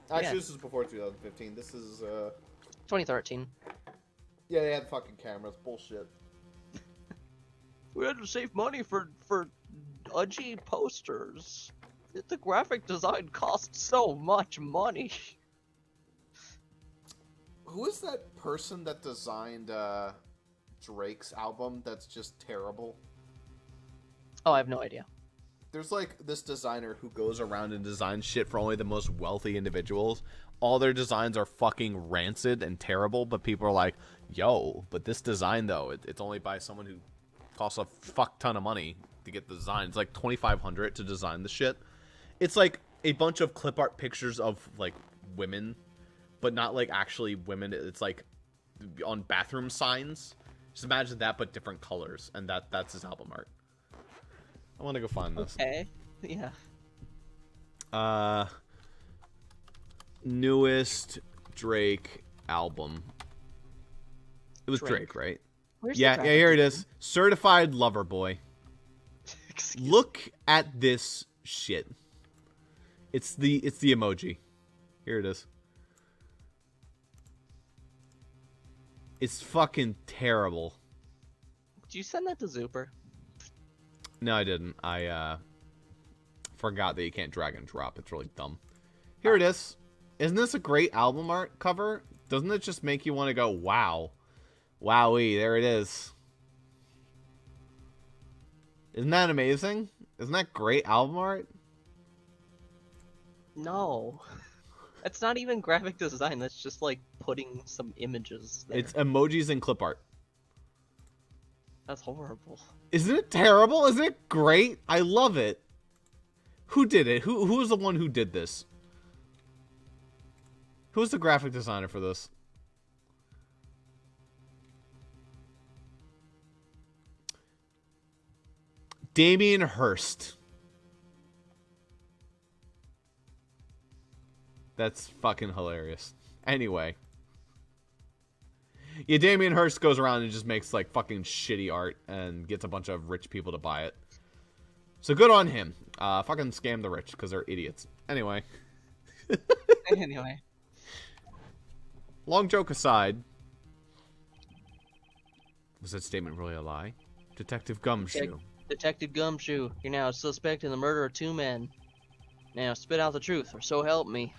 Actually, Yeah. this is before 2015. This is, 2013. Yeah, they had fucking cameras. Bullshit. We had to save money for udgy posters. The graphic design costs so much money. Who is that person that designed, Drake's album that's just terrible? Oh, I have no idea. There's, like, this designer who goes around and designs shit for only the most wealthy individuals. All their designs are fucking rancid and terrible, but people are like, yo, but this design, though, it's only by someone who costs a fuck ton of money to get the design. It's like $2,500 to design the shit. It's like a bunch of clip art pictures of, like, women, but not, like, actually women. It's, like, on bathroom signs. Just imagine that, but different colors, and that's his album art. I want to go find this. Okay. Yeah. Newest Drake album. It was Drake, right? Where's Yeah, the yeah, here it is. Certified Lover Boy. Excuse Look at this shit. It's the emoji. Here it is. It's fucking terrible. Did you send that to Zuper? No, I didn't. I forgot that you can't drag and drop. It's really dumb. Here it is. Isn't this a great album art cover? Doesn't it just make you want to go, wow. Wowee, there it is. Isn't that amazing? Isn't that great album art? No. That's not even graphic design. That's just like putting some images there. It's emojis and clip art. That's horrible. Isn't it terrible? Isn't it great? I love it. Who did it? Who was the one who did this? Who was the graphic designer for this? Damien Hirst. That's fucking hilarious. Anyway. Yeah, Damien Hirst goes around and just makes, like, fucking shitty art and gets a bunch of rich people to buy it. So good on him. Fucking scam the rich, because they're idiots. Anyway. Anyway. Long joke aside. Was that statement really a lie? Detective Gumshoe. Detective Gumshoe, you're now a suspect in the murder of 2 men. Now spit out the truth, or so help me.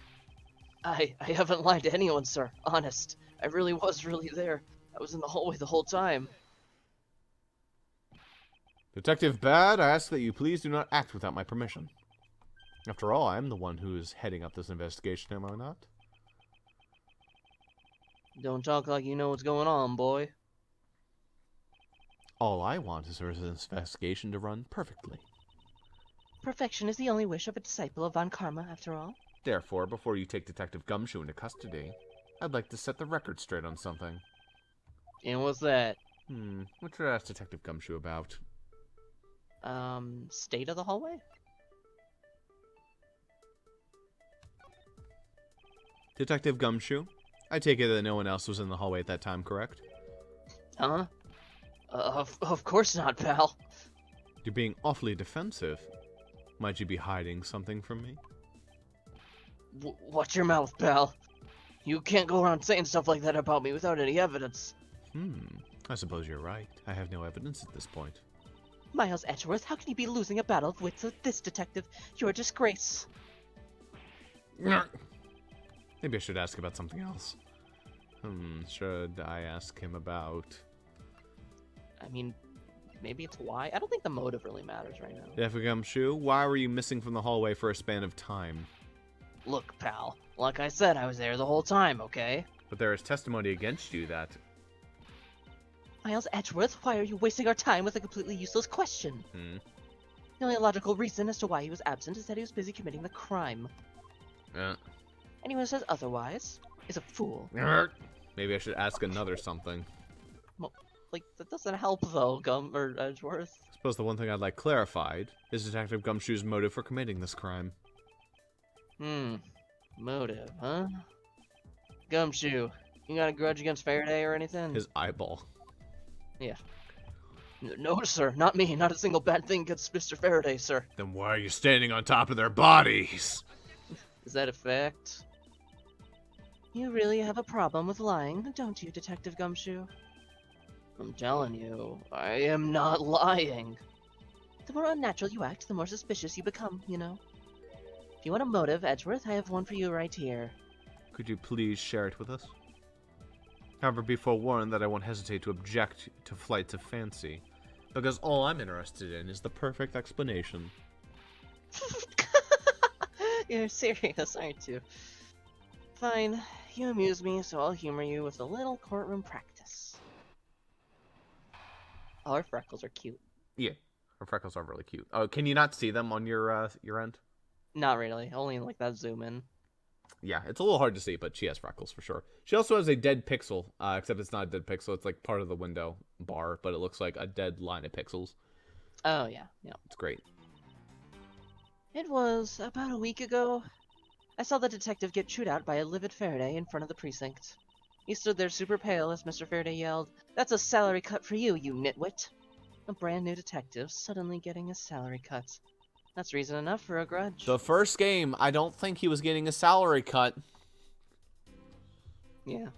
I haven't lied to anyone, sir. Honest. I really was there. I was in the hallway the whole time. Detective Bad, I ask that you please do not act without my permission. After all, I am the one who is heading up this investigation, am I not? Don't talk like you know what's going on, boy. All I want is for this investigation to run perfectly. Perfection is the only wish of a disciple of Von Karma, after all. Therefore, before you take Detective Gumshoe into custody, I'd like to set the record straight on something. And what's that? What should I ask Detective Gumshoe about? State of the hallway? Detective Gumshoe, I take it that no one else was in the hallway at that time, correct? Huh? Of course not, pal. You're being awfully defensive. Might you be hiding something from me? Watch your mouth, pal. You can't go around saying stuff like that about me without any evidence. I suppose you're right. I have no evidence at this point. Miles Edgeworth, how can you be losing a battle of wits with this detective? You're a disgrace. Maybe I should ask about something else. Should I ask him about... I mean, maybe it's why. I don't think the motive really matters right now. Detective Gumshoe, why were you missing from the hallway for a span of time? Look, pal. Like I said, I was there the whole time, okay? But there is testimony against you that... Miles Edgeworth, why are you wasting our time with a completely useless question? The only logical reason as to why he was absent is that he was busy committing the crime. Yeah. Anyone who says otherwise is a fool. Maybe I should ask another something. Well, like, that doesn't help though, Edgeworth. I suppose the one thing I'd like clarified is Detective Gumshoe's motive for committing this crime. Motive, huh? Gumshoe, you got a grudge against Faraday or anything? His eyeball. Yeah. No, sir, not me. Not a single bad thing against Mr. Faraday, sir. Then why are you standing on top of their bodies? Is that a fact? You really have a problem with lying, don't you, Detective Gumshoe? I'm telling you, I am not lying. The more unnatural you act, the more suspicious you become, you know. If you want a motive, Edgeworth, I have one for you right here. Could you please share it with us? However, be forewarned that I won't hesitate to object to flights of fancy, because all I'm interested in is the perfect explanation. You're serious, aren't you? Fine, you amuse me, so I'll humor you with a little courtroom practice. Oh, her freckles are cute. Yeah, her freckles are really cute. Oh, can you not see them on your end? Not really, only in like that zoom in. Yeah, it's a little hard to see, but she has freckles for sure. She also has a dead pixel, except it's not a dead pixel. It's like part of the window bar, but it looks like a dead line of pixels. Oh, yeah. It's great. It was about a week ago. I saw the detective get chewed out by a livid Faraday in front of the precinct. He stood there super pale as Mr. Faraday yelled, "That's a salary cut for you, you nitwit!" A brand new detective suddenly getting a salary cut. That's reason enough for a grudge. The first game, I don't think he was getting a salary cut. Yeah.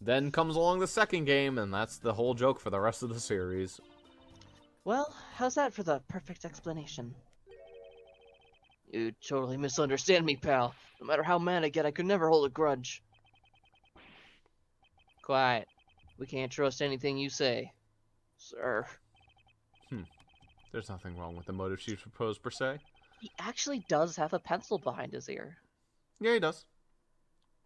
Then comes along the second game, and that's the whole joke for the rest of the series. Well, how's that for the perfect explanation? You totally misunderstand me, pal. No matter how mad I get, I could never hold a grudge. Quiet. We can't trust anything you say, sir. There's nothing wrong with the motive she proposed, per se. He actually does have a pencil behind his ear. Yeah, he does.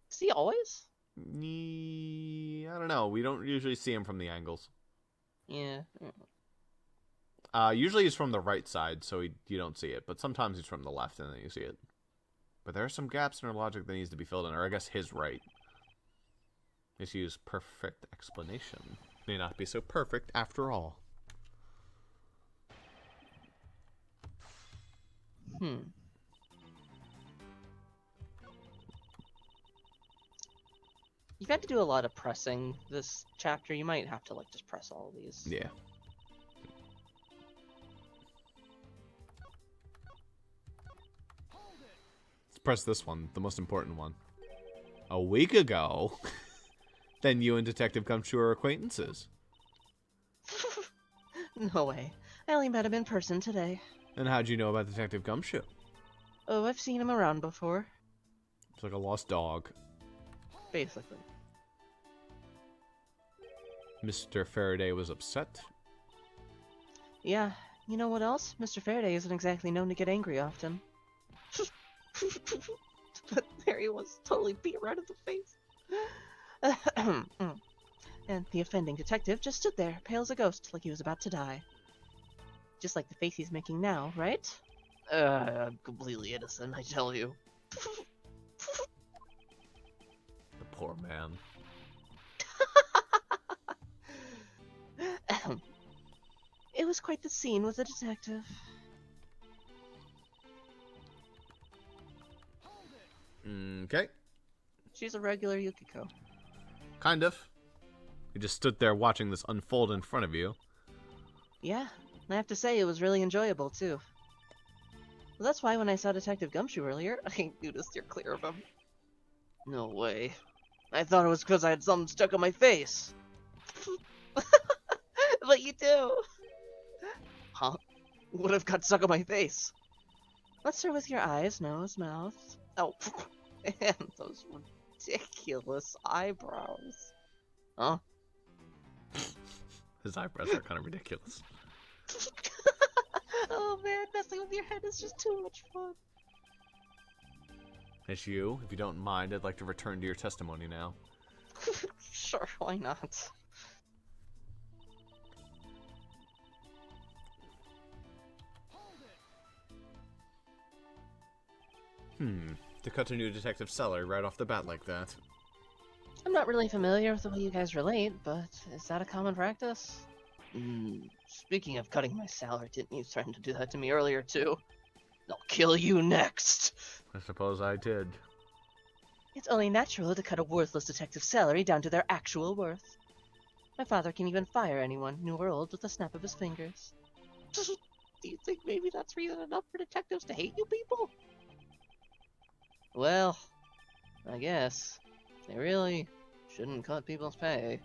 Does he always? I don't know. We don't usually see him from the angles. Yeah. Usually he's from the right side, so you don't see it. But sometimes he's from the left, and then you see it. But there are some gaps in her logic that needs to be filled in. Or I guess his right. Let's use perfect explanation. May not be so perfect after all. You've had to do a lot of pressing this chapter. You might have to, like, just press all of these. Yeah. Let's press this one, the most important one. A week ago, then you and Detective Gumshoe are acquaintances. No way. I only met him in person today. And how'd you know about Detective Gumshoe? Oh, I've seen him around before. It's like a lost dog. Basically. Mr. Faraday was upset. Yeah, you know what else? Mr. Faraday isn't exactly known to get angry often. But there he was, totally beat right in the face. And the offending detective just stood there, pale as a ghost, like he was about to die. Just like the face he's making now, right? I'm completely innocent, I tell you. The poor man. It was quite the scene with the detective. Okay. She's a regular Yukiko. Kind of. You just stood there watching this unfold in front of you. Yeah, I have to say it was really enjoyable too. Well, that's why when I saw Detective Gumshoe earlier, I knew to steer clear of him. No way. I thought it was because I had something stuck on my face. But you do. Huh? What have got stuck on my face? Let's start with your eyes, nose, mouth. Oh, and those ridiculous eyebrows. Huh? His eyebrows are kind of ridiculous. Oh man, messing with your head is just too much fun. As you, if you don't mind, I'd like to return to your testimony now. Sure, why not? To cut a new detective's salary right off the bat like that. I'm not really familiar with the way you guys relate, but is that a common practice? Speaking of cutting my salary, didn't you threaten to do that to me earlier too? I'll kill you next! I suppose I did. It's only natural to cut a worthless detective's salary down to their actual worth. My father can even fire anyone, new or old, with a snap of his fingers. Do you think maybe that's reason enough for detectives to hate you people? Well, I guess. They really shouldn't cut people's pay.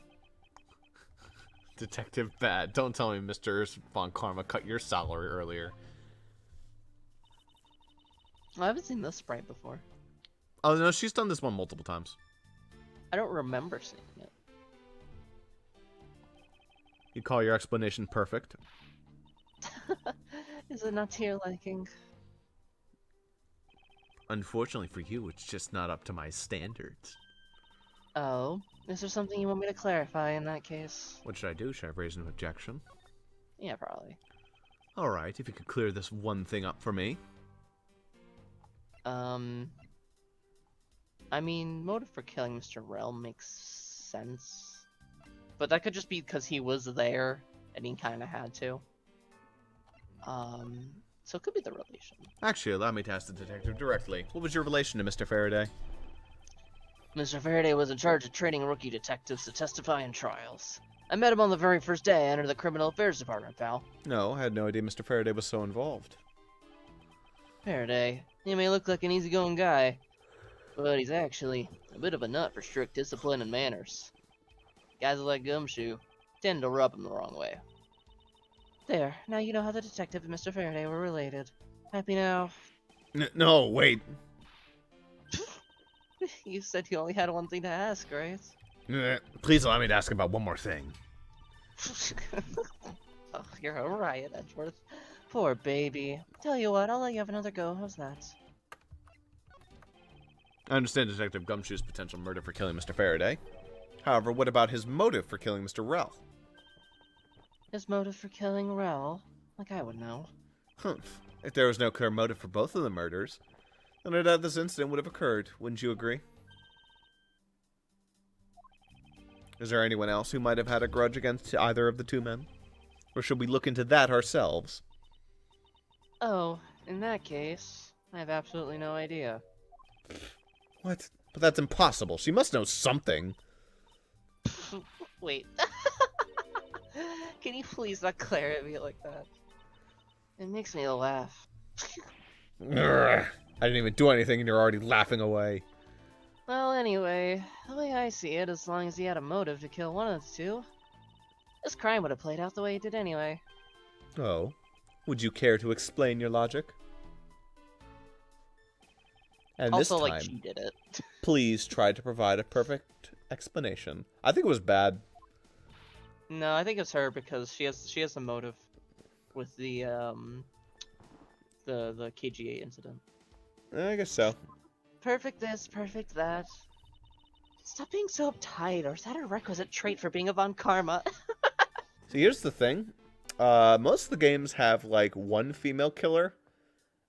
Detective bad. Don't tell me Mr. Von Karma cut your salary earlier. I haven't seen this sprite before. Oh, no, she's done this one multiple times. I don't remember seeing it. You call your explanation perfect? Is it not to your liking? Unfortunately for you, it's just not up to my standards. Oh, is there something you want me to clarify in that case? What should I do? Should I raise an objection? Yeah, probably. Alright, if you could clear this one thing up for me. I mean, motive for killing Mr. Rel makes sense. But that could just be because he was there, and he kinda had to. So it could be the relation. Actually, allow me to ask the detective directly. What was your relation to Mr. Faraday? Mr. Faraday was in charge of training rookie detectives to testify in trials. I met him on the very first day I entered the Criminal Affairs Department, pal. No, I had no idea Mr. Faraday was so involved. Faraday, he may look like an easygoing guy, but he's actually a bit of a nut for strict discipline and manners. Guys like Gumshoe tend to rub him the wrong way. There, now you know how the detective and Mr. Faraday were related. Happy now? No, wait. You said you only had one thing to ask, right? Please allow me to ask about one more thing. Oh, you're a riot, Edgeworth. Poor baby. Tell you what, I'll let you have another go. How's that? I understand Detective Gumshoe's potential murder for killing Mr. Faraday. However, what about his motive for killing Mr. Rel? His motive for killing Rel? Like I would know. If there was no clear motive for both of the murders, then I doubt this incident would have occurred. Wouldn't you agree? Is there anyone else who might have had a grudge against either of the two men? Or should we look into that ourselves? Oh, in that case, I have absolutely no idea. What? But that's impossible. She must know something. Wait. Can you please not glare at me like that? It makes me laugh. I didn't even do anything and you're already laughing away. Well, anyway, the way I see it, as long as he had a motive to kill one of the two, this crime would have played out the way it did anyway. Oh. Would you care to explain your logic? And Also, this time, like, she did it. please try to provide a perfect explanation. I think it was bad. No, I think it's her because she has a motive with the KGA incident. I guess so. Perfect this, perfect that. Stop being so uptight, or is that a requisite trait for being a Von Karma? So here's the thing. Most of the games have, like, one female killer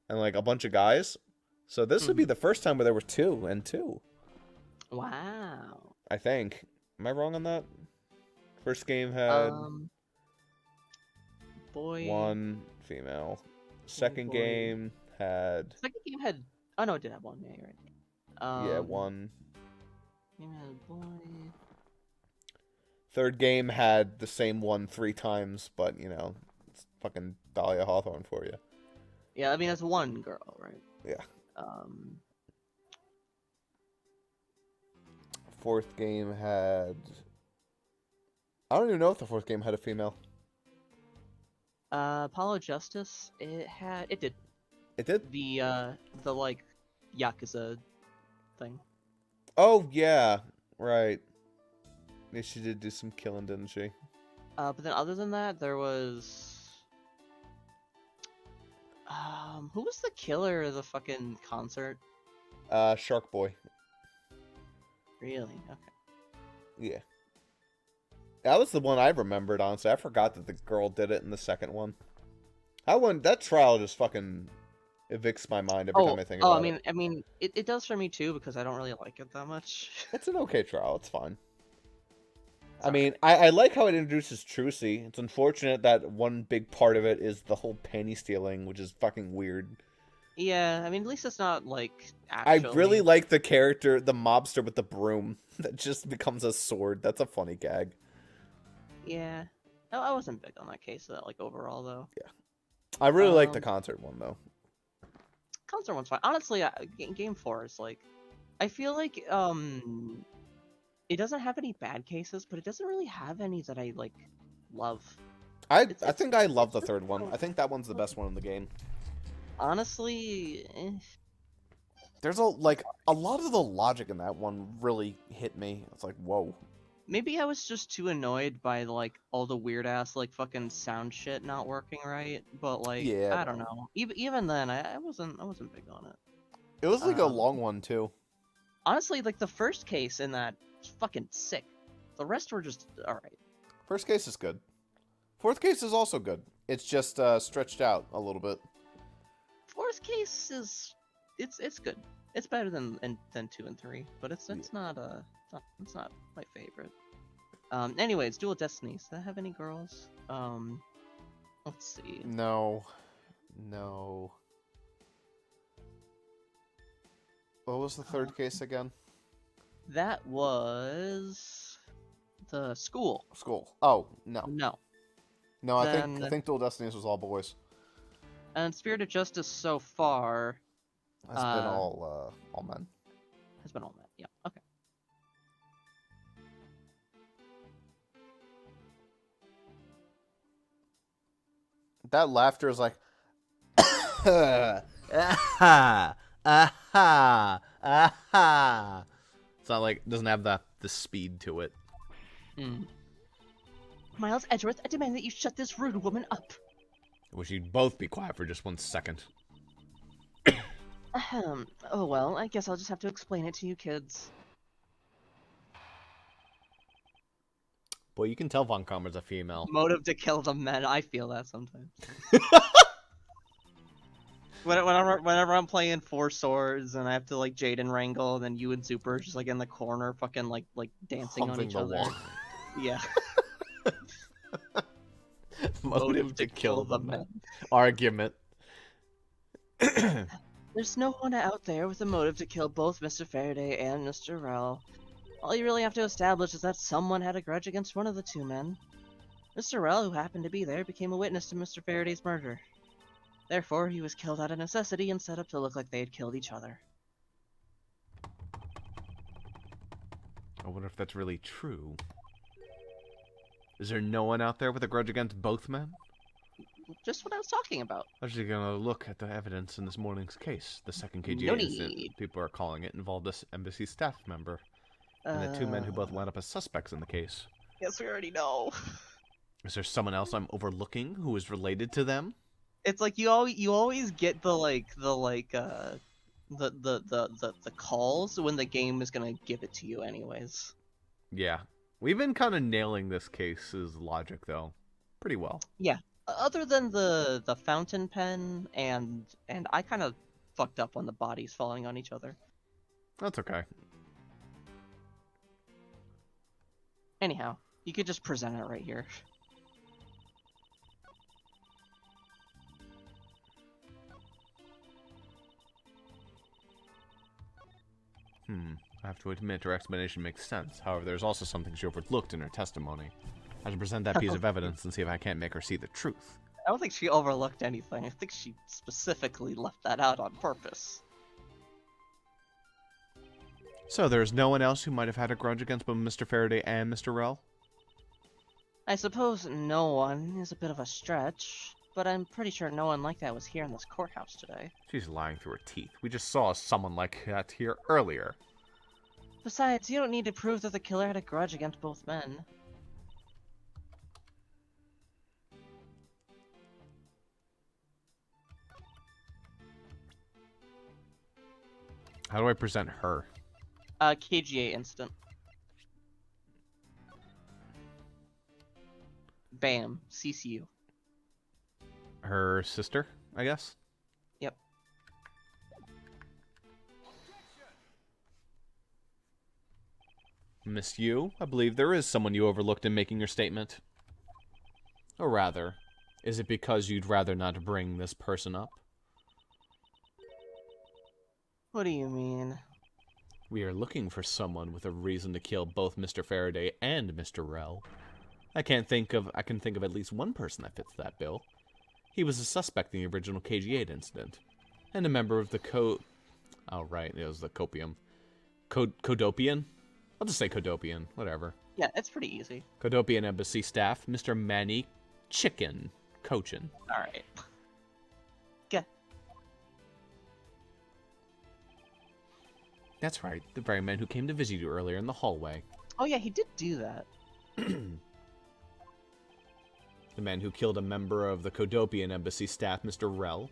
and, like, a bunch of guys. So this would be the first time where there were two and two. Wow. I think. Am I wrong on that? First game had Boy. one female. Second boy. game had... Second game had... Oh, no, it did have one. Yeah, you're right. yeah, one. Game had boy. Third game had the same one 3 times, but, you know, it's fucking Dahlia Hawthorne for you. Yeah, I mean, that's one girl, right? Yeah. Um... Fourth game had... I don't even know if the fourth game had a female. Apollo Justice, it did. It did? The like, Yakuza thing. Oh, yeah. Right. Yeah, she did do some killing, didn't she? But then other than that, there was... who was the killer of the fucking concert? Shark Boy. Really? Okay. Yeah. That was the one I remembered, honestly. I forgot that the girl did it in the second one. That trial just fucking evicts my mind every time I think I about it. mean, it does for me too because I don't really like it that much. It's an okay trial. It's fine. It's I mean, alright. I like how it introduces Trucy. It's unfortunate that one big part of it is the whole panty stealing, which is fucking weird. Yeah, I mean, at least it's not like I really actually. like the character, the mobster with the broom that just becomes a sword. That's a funny gag. Yeah, I wasn't big on that case like overall though. Yeah. I really like the Um, concert one though. Concert one's fine. Honestly, Game 4 is like, I feel like it doesn't have any bad cases, but it doesn't really have any that I like love. I think I love the It's third one. fine. I think that one's the best one in the game. Honestly, There's a lot of the logic in that one really hit me. It's like, whoa. maybe I was just too annoyed by like all the weird ass like fucking sound shit not working right. But like, Yeah, I don't know. Even then, I wasn't big on it. it was like a Um, long one too. Honestly, like the first case in that was fucking sick. The rest were just alright. First case is good. Fourth case is also good. It's just stretched out a little bit. Fourth case is it's good. It's better than 2 and 3, but it's not my favorite. Anyways, Dual Destinies. Does that have any girls? Let's see. No. No. What was the third case again? That was the school. School. Oh, no. No. No, I Then think Dual Destinies was all boys. and Spirit of Justice so far Has been all men. has been all men. Yeah. Okay. That laughter is like aha, aha, aha. It's not like it doesn't have the speed to it. Miles Edgeworth, I demand that you shut this rude woman up. I wish you'd both be quiet for just 1 second. Ahem. Oh well, I guess I'll just have to explain it to you kids. Boy, you can tell Von Karma's a female. Motive to kill the men. I feel that sometimes. Whenever I'm playing Four Swords and I have to like Jaden wrangle, and then you and Super are just like in the corner, fucking like dancing on Humping each the other. wall. Yeah. Motive to kill the men. Argument. There's no one out there with a motive to kill both Mr. Faraday and Mr. Rell. All you really have to establish is that someone had a grudge against one of the two men. Mr. Rell, who happened to be there, became a witness to Mr. Faraday's murder. Therefore, he was killed out of necessity and set up to look like they had killed each other. I wonder if that's really true. Is there no one out there with a grudge against both men? Just what I was talking about. I was just gonna look at the evidence in this morning's case. The second KGA No incident, need. people are calling it, involved this embassy staff member. And the two men who both wound up as suspects in the case. Yes, we already know. Is there someone else I'm overlooking who is related to them? It's like you always get the calls when the game is gonna give it to you anyways. Yeah. We've been kind of nailing this case's logic, though. Pretty well. Yeah. Other than the fountain pen and I kind of fucked up on the bodies falling on each other. That's okay. Anyhow, you could just present it right here. I have to admit her explanation makes sense. However, there's also something she overlooked in her testimony. I should present that piece of evidence and see if I can't make her see the truth. I don't think she overlooked anything. I think she specifically left that out on purpose. So there's no one else who might have had a grudge against both Mr. Faraday and Mr. Rell? I suppose no one is a bit of a stretch, but I'm pretty sure no one like that was here in this courthouse today. She's lying through her teeth. We just saw someone like that here earlier. Besides, you don't need to prove that the killer had a grudge against both men. How do I present her? KGA instant. Bam. CCU. Her sister, I guess? Yep. Miss Yu, I believe there is someone you overlooked in making your statement. Or rather, is it because you'd rather not bring this person up? What do you mean? We are looking for someone with a reason to kill both Mr. Faraday and Mr. Rel. I can think of at least one person that fits that bill. He was a suspect in the original KG-8 incident, and a member of the Oh, right, it was the Copium. Codopian? I'll just say Codopian, whatever. Yeah, it's pretty easy. Codopian Embassy staff, Mr. Manny Chicken Cochin. Alright. Okay. That's right, the very man who came to visit you earlier in the hallway. Oh yeah, he did do that. The man who killed a member of the Codopian Embassy staff, Mr. Rel,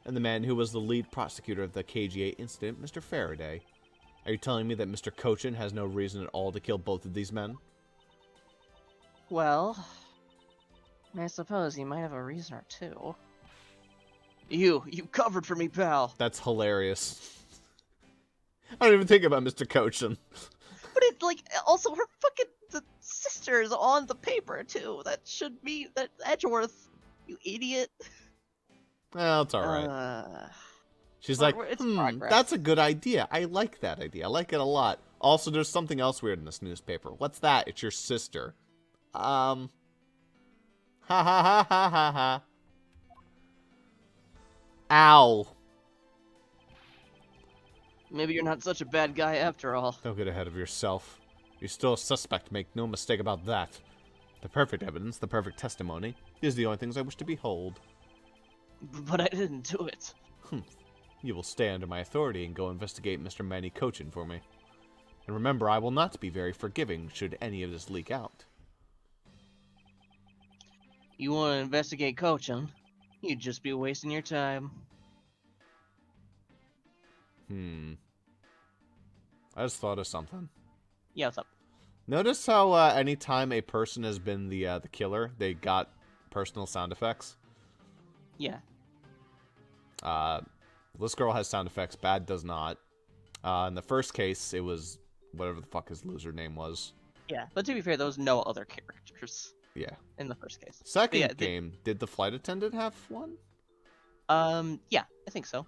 and the man who was the lead prosecutor of the KG-8 incident, Mr. Faraday. Are you telling me that Mr. Cochin has no reason at all to kill both of these men? Well, I suppose he might have a reason or two. You covered for me, pal. That's hilarious. I don't even think about Mr. Cochin. But it, like, also her fucking the sister's on the paper, too. That should be, that Edgeworth, you idiot. Well, it's alright. She's like, it's progress. That's a good idea. I like that idea. I like it a lot. Also, there's something else weird in this newspaper. What's that? It's your sister. Ha ha ha ha ha ha. Ow. Maybe you're not such a bad guy after all. Don't get ahead of yourself. You're still a suspect, make no mistake about that. The perfect evidence, the perfect testimony, is the only things I wish to behold. But I didn't do it. You will stay under my authority and go investigate Mr. Manny Cochin for me. And remember, I will not be very forgiving should any of this leak out. You want to investigate Cochin? You'd just be wasting your time. I just thought of something. Yeah, what's up? Notice how anytime a person has been the killer, they got personal sound effects? Yeah. This girl has sound effects, Bad does not. In the first case, it was whatever the fuck his loser name was. Yeah, but to be fair, there was no other characters. Yeah. In the first case. Second game, did the flight attendant have one? Yeah, I think so.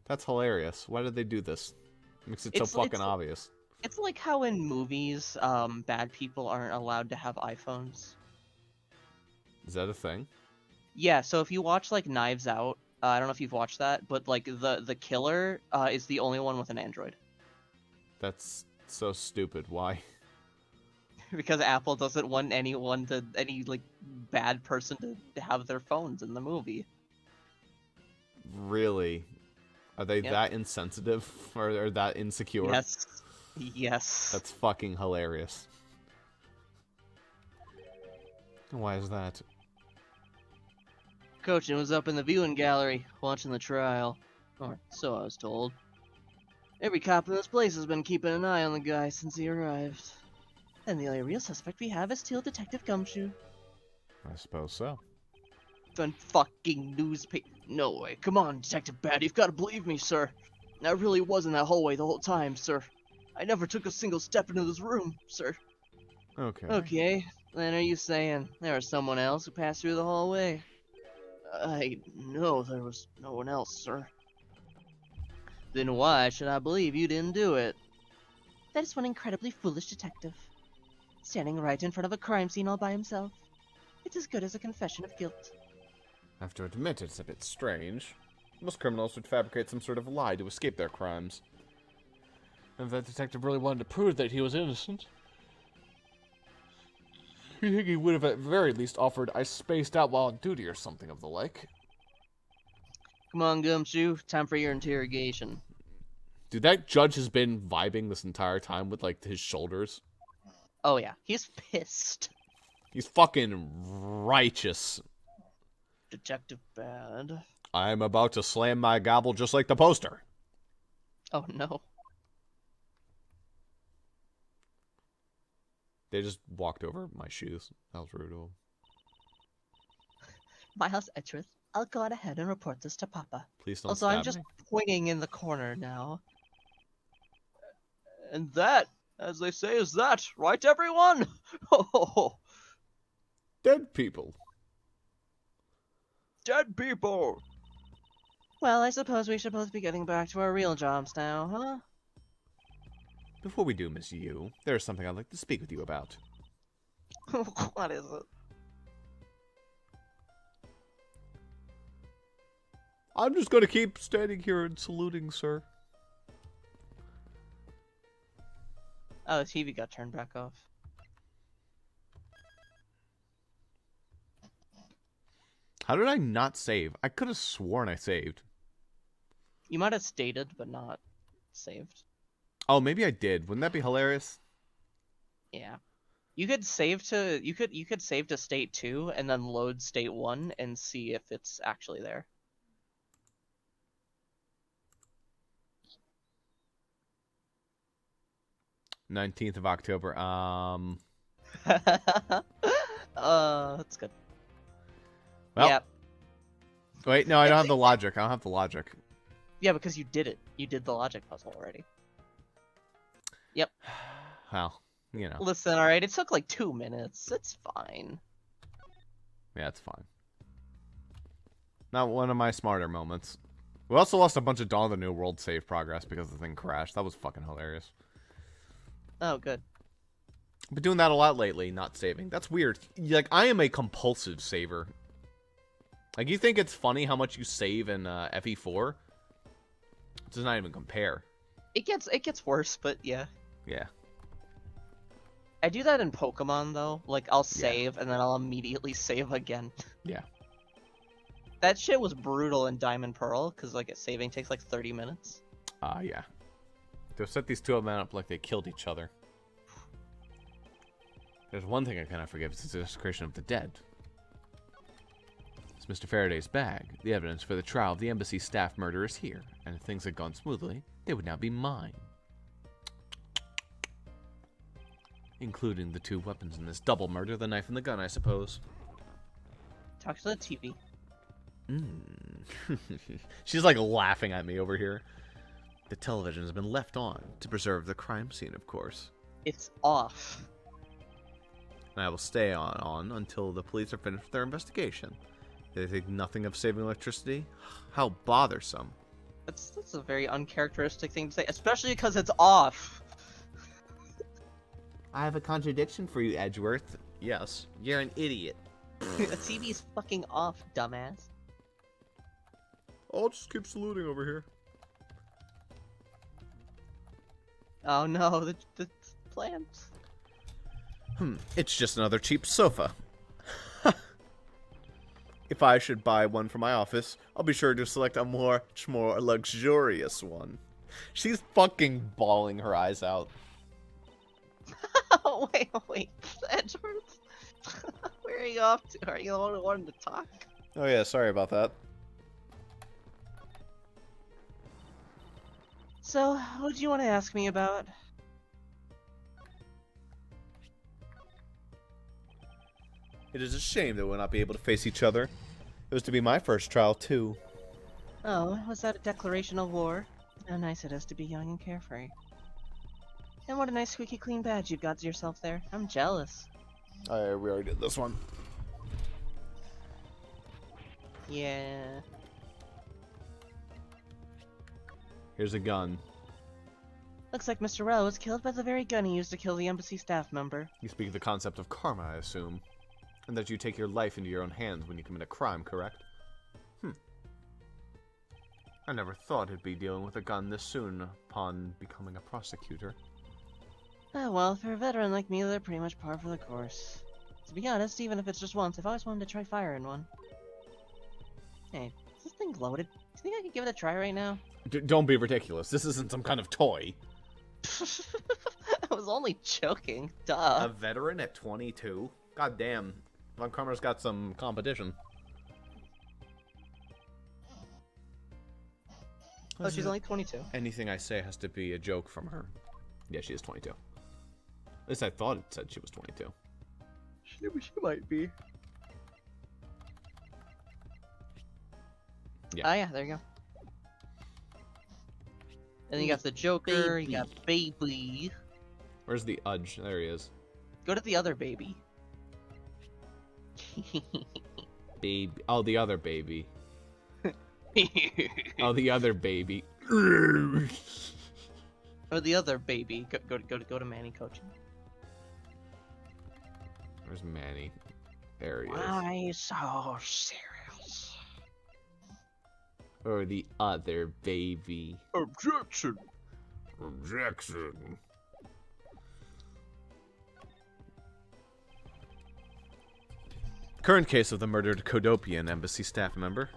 That's hilarious. Why did they do this? Makes it so fucking obvious. It's like how in movies, bad people aren't allowed to have iPhones. Is that a thing? Yeah, so if you watch, like, Knives Out, I don't know if you've watched that, but, like, the killer is the only one with an Android. That's so stupid. Why? Because Apple doesn't want any bad person to have their phones in the movie. Really? Are they that insensitive? Or that insecure? Yes. Yes. That's fucking hilarious. Why is that? Cochin was up in the viewing gallery, watching the trial. Or so I was told. Every cop in this place has been keeping an eye on the guy since he arrived. And the only real suspect we have is still Detective Gumshoe. I suppose so. Then fucking newspaper. No way. Come on, Detective Bad, you've got to believe me, sir. I really was in that hallway the whole time, sir. I never took a single step into this room, sir. Okay. Okay, then are you saying there was someone else who passed through the hallway? No, there was no one else, sir. Then why should I believe you didn't do it? That is one incredibly foolish detective. Standing right in front of a crime scene all by himself. It's as good as a confession of guilt. I have to admit it's a bit strange. Most criminals would fabricate some sort of lie to escape their crimes. And if that detective really wanted to prove that he was innocent, you think he would have at very least offered I spaced out while on duty or something of the like. Come on, Gumshoe. Time for your interrogation. Dude, that judge has been vibing this entire time with, like, his shoulders. Oh yeah, he's pissed. He's fucking righteous. Detective Bad. I'm about to slam my gavel just like the poster. Oh no. They just walked over my shoes. That was rude of them. Miles Edgeworth, I'll go on ahead and report this to Papa. Please don't Also, stab I'm just me. pointing in the corner now. And that As they say, is that right, everyone? Dead people. Dead people. Well, I suppose we should both be getting back to our real jobs now, huh? Before we do, Miss Yu, there's something I'd like to speak with you about. What is it? I'm just gonna keep standing here and saluting, sir. Oh, the TV got turned back off. How did I not save? I could have sworn I saved. You might have stated, but not saved. Oh, maybe I did. Wouldn't that be hilarious? Yeah. You could save to you could save to state 2 and then load state 1 and see if it's actually there. $19th of October. That's good. Well, Yep. wait, no, I don't have the logic. I don't have the logic. Yeah, because you did it. You did the logic puzzle already. Yep. Well, you know. Listen, alright, it took like 2 minutes. It's fine. Yeah, it's fine. Not one of my smarter moments. We also lost a bunch of Dawn of the New World save progress because the thing crashed. That was fucking hilarious. Oh, good. I've been doing that a lot lately, not saving. That's weird. Like, I am a compulsive saver. Like, you think it's funny how much you save in FE4? It does not even compare. It gets worse, but yeah. Yeah. I do that in Pokemon though. Like I'll save and then I'll immediately save again. Yeah. That shit was brutal in Diamond Pearl because like saving takes like 30 minutes. Yeah. To set these two of them up like they killed each other. There's one thing I cannot forgive, it's the desecration of the dead. It's Mr. Faraday's bag. The evidence for the trial of the embassy staff murder is here, and if things had gone smoothly, they would now be mine. Including the two weapons in this double murder, the knife and the gun, I suppose. Talk to the TV. She's like laughing at me over here. The television has been left on to preserve the crime scene, of course. It's off. And I will stay on until the police are finished with their investigation. They think nothing of saving electricity? How bothersome. That's a very uncharacteristic thing to say, especially because it's off. I have a contradiction for you, Edgeworth. Yes, you're an idiot. The TV's fucking off, dumbass. I'll just keep saluting over here. Oh no, the plants. It's just another cheap sofa. If I should buy one for my office, I'll be sure to select a much more luxurious one. She's fucking bawling her eyes out. Oh, wait, Edgeworth? Where are you off to? Are you the one who wanted to talk? Oh yeah, sorry about that. So, what do you want to ask me about? It is a shame that we'll not be able to face each other. It was to be my first trial, too. Oh, was that a declaration of war? How nice it is to be young and carefree. And what a nice squeaky clean badge you've got yourself there. I'm jealous. We already did this one. Yeah. Here's a gun. Looks like Mr. Rell was killed by the very gun he used to kill the embassy staff member. You speak of the concept of karma, I assume. And that you take your life into your own hands when you commit a crime, correct? I never thought I'd be dealing with a gun this soon upon becoming a prosecutor. Oh well, for a veteran like me, they're pretty much par for the course. To be honest, even if it's just once, I've always wanted to try firing one. Hey, is this thing loaded? Do you think I could give it a try right now? Don't be ridiculous. This isn't some kind of toy. I was only joking. A Duh. veteran at 22? God damn. Von Karmer's got some competition. Oh, she's only 22. Anything I say has to be a joke from her. Yeah, she is 22. At least I thought it said she was 22. She might be. Yeah. Oh yeah, there you go. And then you got the Joker, you got Baby. Where's the Udge? There he is. Go to the other baby. Baby. Oh, the other baby. Oh, the other baby. Or the other baby. Go to Manny coaching. Where's Manny? There he is. Why so serious? Or the other baby. Objection. Objection. Current case of the murdered Kodopian embassy staff member.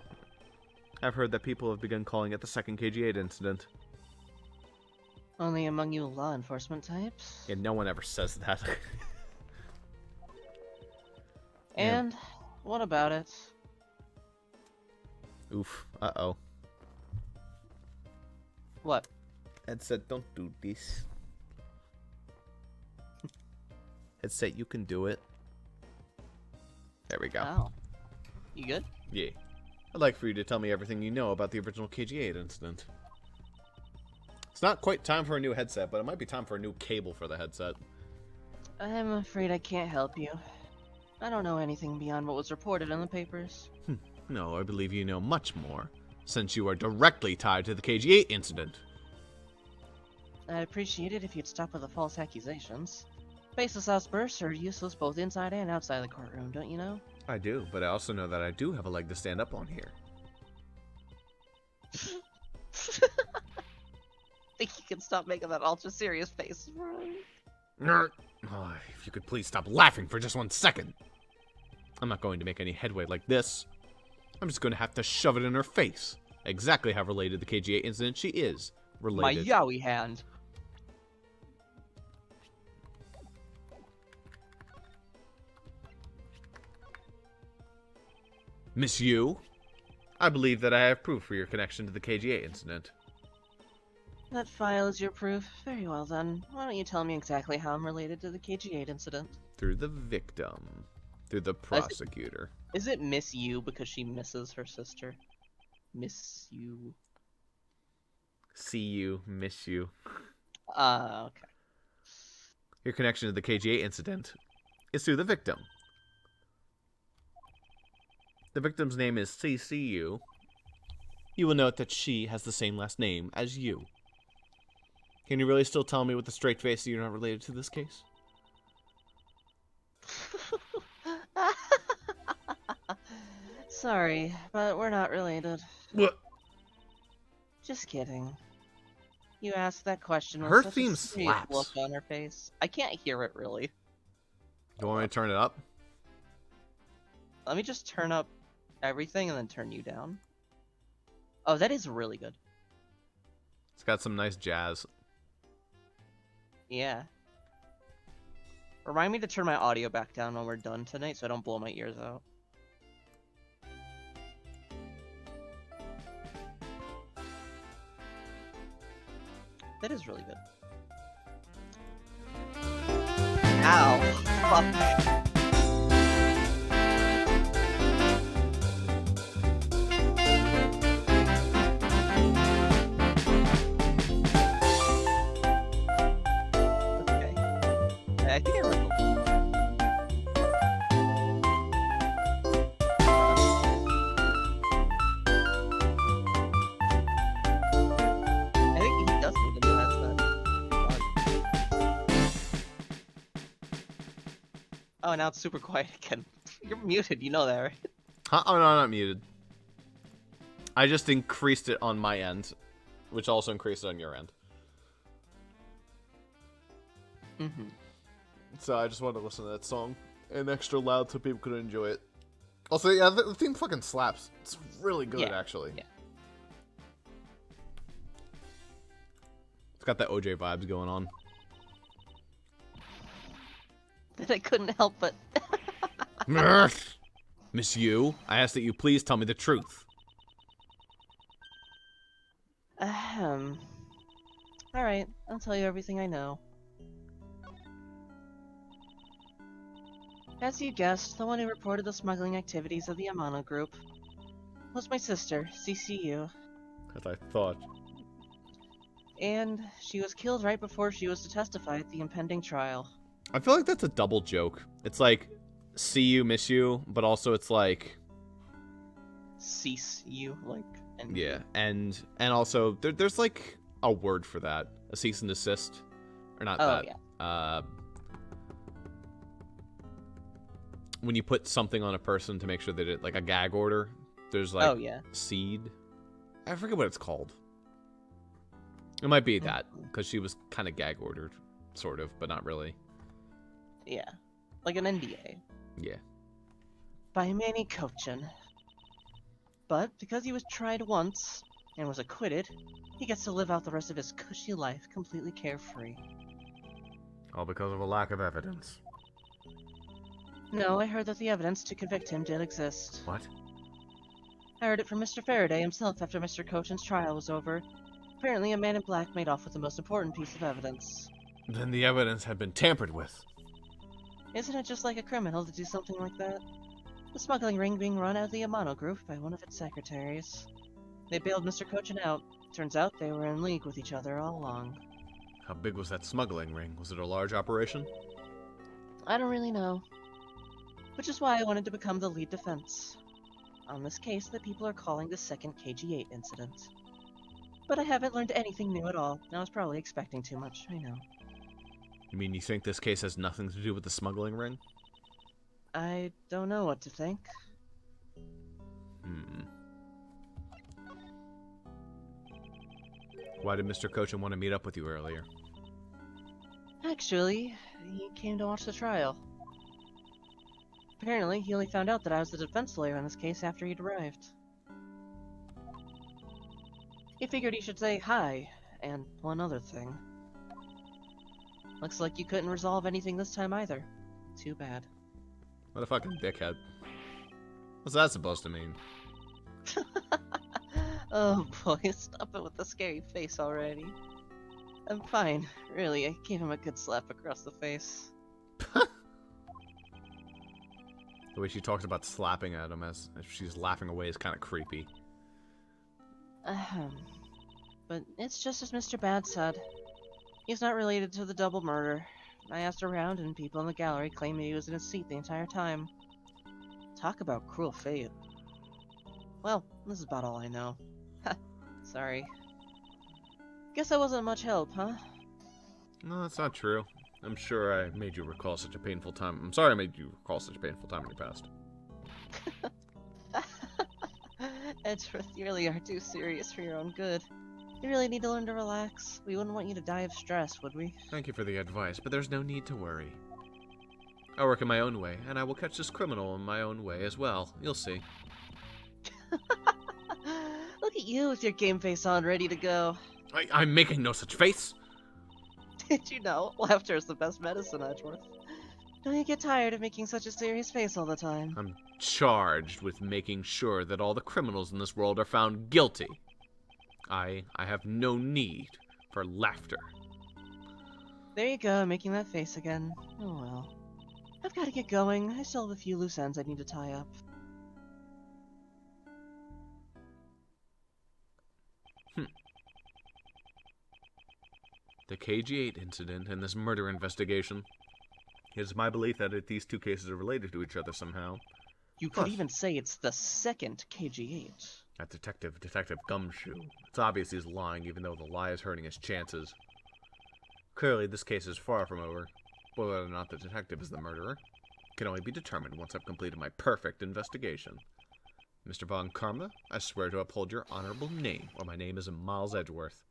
I've heard that people have begun calling it the second KG-8 incident. Only among you law enforcement types? Yeah, no one ever says that. And what about it? Oof. Uh-oh. What? Ed said, don't do this. Ed said, you can do it. There we go. Oh. You good? Yeah. I'd like for you to tell me everything you know about the original KG-8 incident. It's not quite time for a new headset, but it might be time for a new cable for the headset. I'm afraid I can't help you. I don't know anything beyond what was reported in the papers. No, I believe you know much more, since you are directly tied to the KG-8 incident. I'd appreciate it if you'd stop with the false accusations. Baseless outbursts are useless both inside and outside the courtroom, don't you know? I do, but I also know that I do have a leg to stand up on here. Think you can stop making that ultra serious face? Oh, if you could please stop laughing for just 1 second. I'm not going to make any headway like this. I'm just going to have to shove it in her face. Exactly how related the KG-8 incident she is related. My yowie hand. Miss Yu, I believe that I have proof for your connection to the KG-8 incident. That file is your proof. Very well then. Why don't you tell me exactly how I'm related to the KG-8 incident? Through the victim. Through the prosecutor. Is it Miss You because she misses her sister? Miss You. See you, miss you. Okay. Your connection to the KG-8 incident is through the victim. The victim's name is CCU. You will note that she has the same last name as you. Can you really still tell me with a straight face that you're not related to this case? Sorry, but we're not related. What? Just kidding. You asked that question with Her such theme a serious slaps. Look on her face. I can't hear it really. You want me to turn it up? Let me just turn up everything and then turn you down. Oh, that is really good. It's got some nice jazz. Yeah. Remind me to turn my audio back down when we're done tonight so I don't blow my ears out. That is really good. Ow. Fuck. Okay. I think I read I think he does need a new headset. Oh, now it's super quiet again. You're muted, you know that, right? Huh? Oh, no, I'm not muted. I just increased it on my end, which also increased it on your end. Mm-hmm. So I just wanted to listen to that song in extra loud so people could enjoy it. Also, yeah, the theme fucking slaps. It's really good, Yeah, actually. yeah. It's got that OJ vibes going on. That I couldn't help but... Miss Yu, I ask that you please tell me the truth. Ahem. Alright, I'll tell you everything I know. As you guessed, the one who reported the smuggling activities of the Amano group was my sister, CCU. As I thought. And she was killed right before she was to testify at the impending trial. I feel like that's a double joke. It's like, see you, miss you, but also it's like, Cease you, like, and yeah, and also there's like a word for that, a cease and desist, or not Oh, that. yeah. When you put something on a person to make sure that it, like a gag order, there's like Oh, yeah. seed. I forget what it's called. It might be that, because she was kind of gag ordered, sort of, but not really. Yeah. Like an NDA. Yeah. By Manny Cochin. But because he was tried once and was acquitted, he gets to live out the rest of his cushy life completely carefree. All because of a lack of evidence. No, I heard that the evidence to convict him did exist. What? I heard it from Mr. Faraday himself after Mr. Cochin's trial was over. Apparently, a man in black made off with the most important piece of evidence. Then the evidence had been tampered with. Isn't it just like a criminal to do something like that? The smuggling ring being run out of the Amano group by one of its secretaries. They bailed Mr. Cochin out. Turns out they were in league with each other all along. How big was that smuggling ring? Was it a large operation? I don't really know. Which is why I wanted to become the lead defense on this case that people are calling the second KG-8 incident. But I haven't learned anything new at all. I was probably expecting too much, I know. You mean you think this case has nothing to do with the smuggling ring? I don't know what to think. Why did Mr. Cochin want to meet up with you earlier? Actually, he came to watch the trial. Apparently, he only found out that I was the defense lawyer on this case after he'd arrived. He figured he should say hi, and one other thing. Looks like you couldn't resolve anything this time either. Too bad. What a fucking dickhead. What's that supposed to mean? Oh boy, stop it with the scary face already. I'm fine, really. I gave him a good slap across the face. The way she talks about slapping at him as if she's laughing away is kind of creepy. But it's just as Mr. Bad said. He's not related to the double murder. I asked around, and people in the gallery claim he was in his seat the entire time. Talk about cruel fate. Well, this is about all I know. Ha, sorry. Guess I wasn't much help, huh? No, that's not true. I'm sure I made you recall such a painful time. I'm sorry I made you recall such a painful time in your past. Edgeworth, you really are too serious for your own good. You really need to learn to relax. We wouldn't want you to die of stress, would we? Thank you for the advice, but there's no need to worry. I work in my own way, and I will catch this criminal in my own way as well. You'll see. Look at you with your game face on, ready to go. I'm making no such face! Did you know? Laughter is the best medicine, Edgeworth. Don't you get tired of making such a serious face all the time? I'm charged with making sure that all the criminals in this world are found guilty. I have no need for laughter. There you go, making that face again. Oh well. I've got to get going. I still have a few loose ends I need to tie up. The KG-8 incident and this murder investigation. It is my belief that these two cases are related to each other somehow. You could even say it's the second KG-8. That Detective Gumshoe. It's obvious he's lying, even though the lie is hurting his chances. Clearly, this case is far from over. Whether or not the detective is the murderer can only be determined once I've completed my perfect investigation. Mr. Von Karma, I swear to uphold your honorable name, or my name is Miles Edgeworth.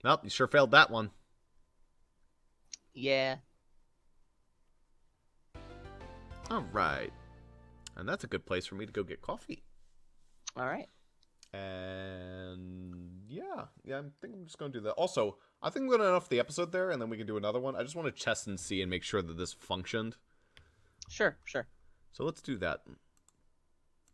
Well, you sure failed that one. Yeah. Alright. And that's a good place for me to go get coffee. Alright. And yeah, I think I'm just going to do that. Also, I think I'm going to end off the episode there, and then we can do another one. I just want to test and see and make sure that this functioned. Sure. So let's do that.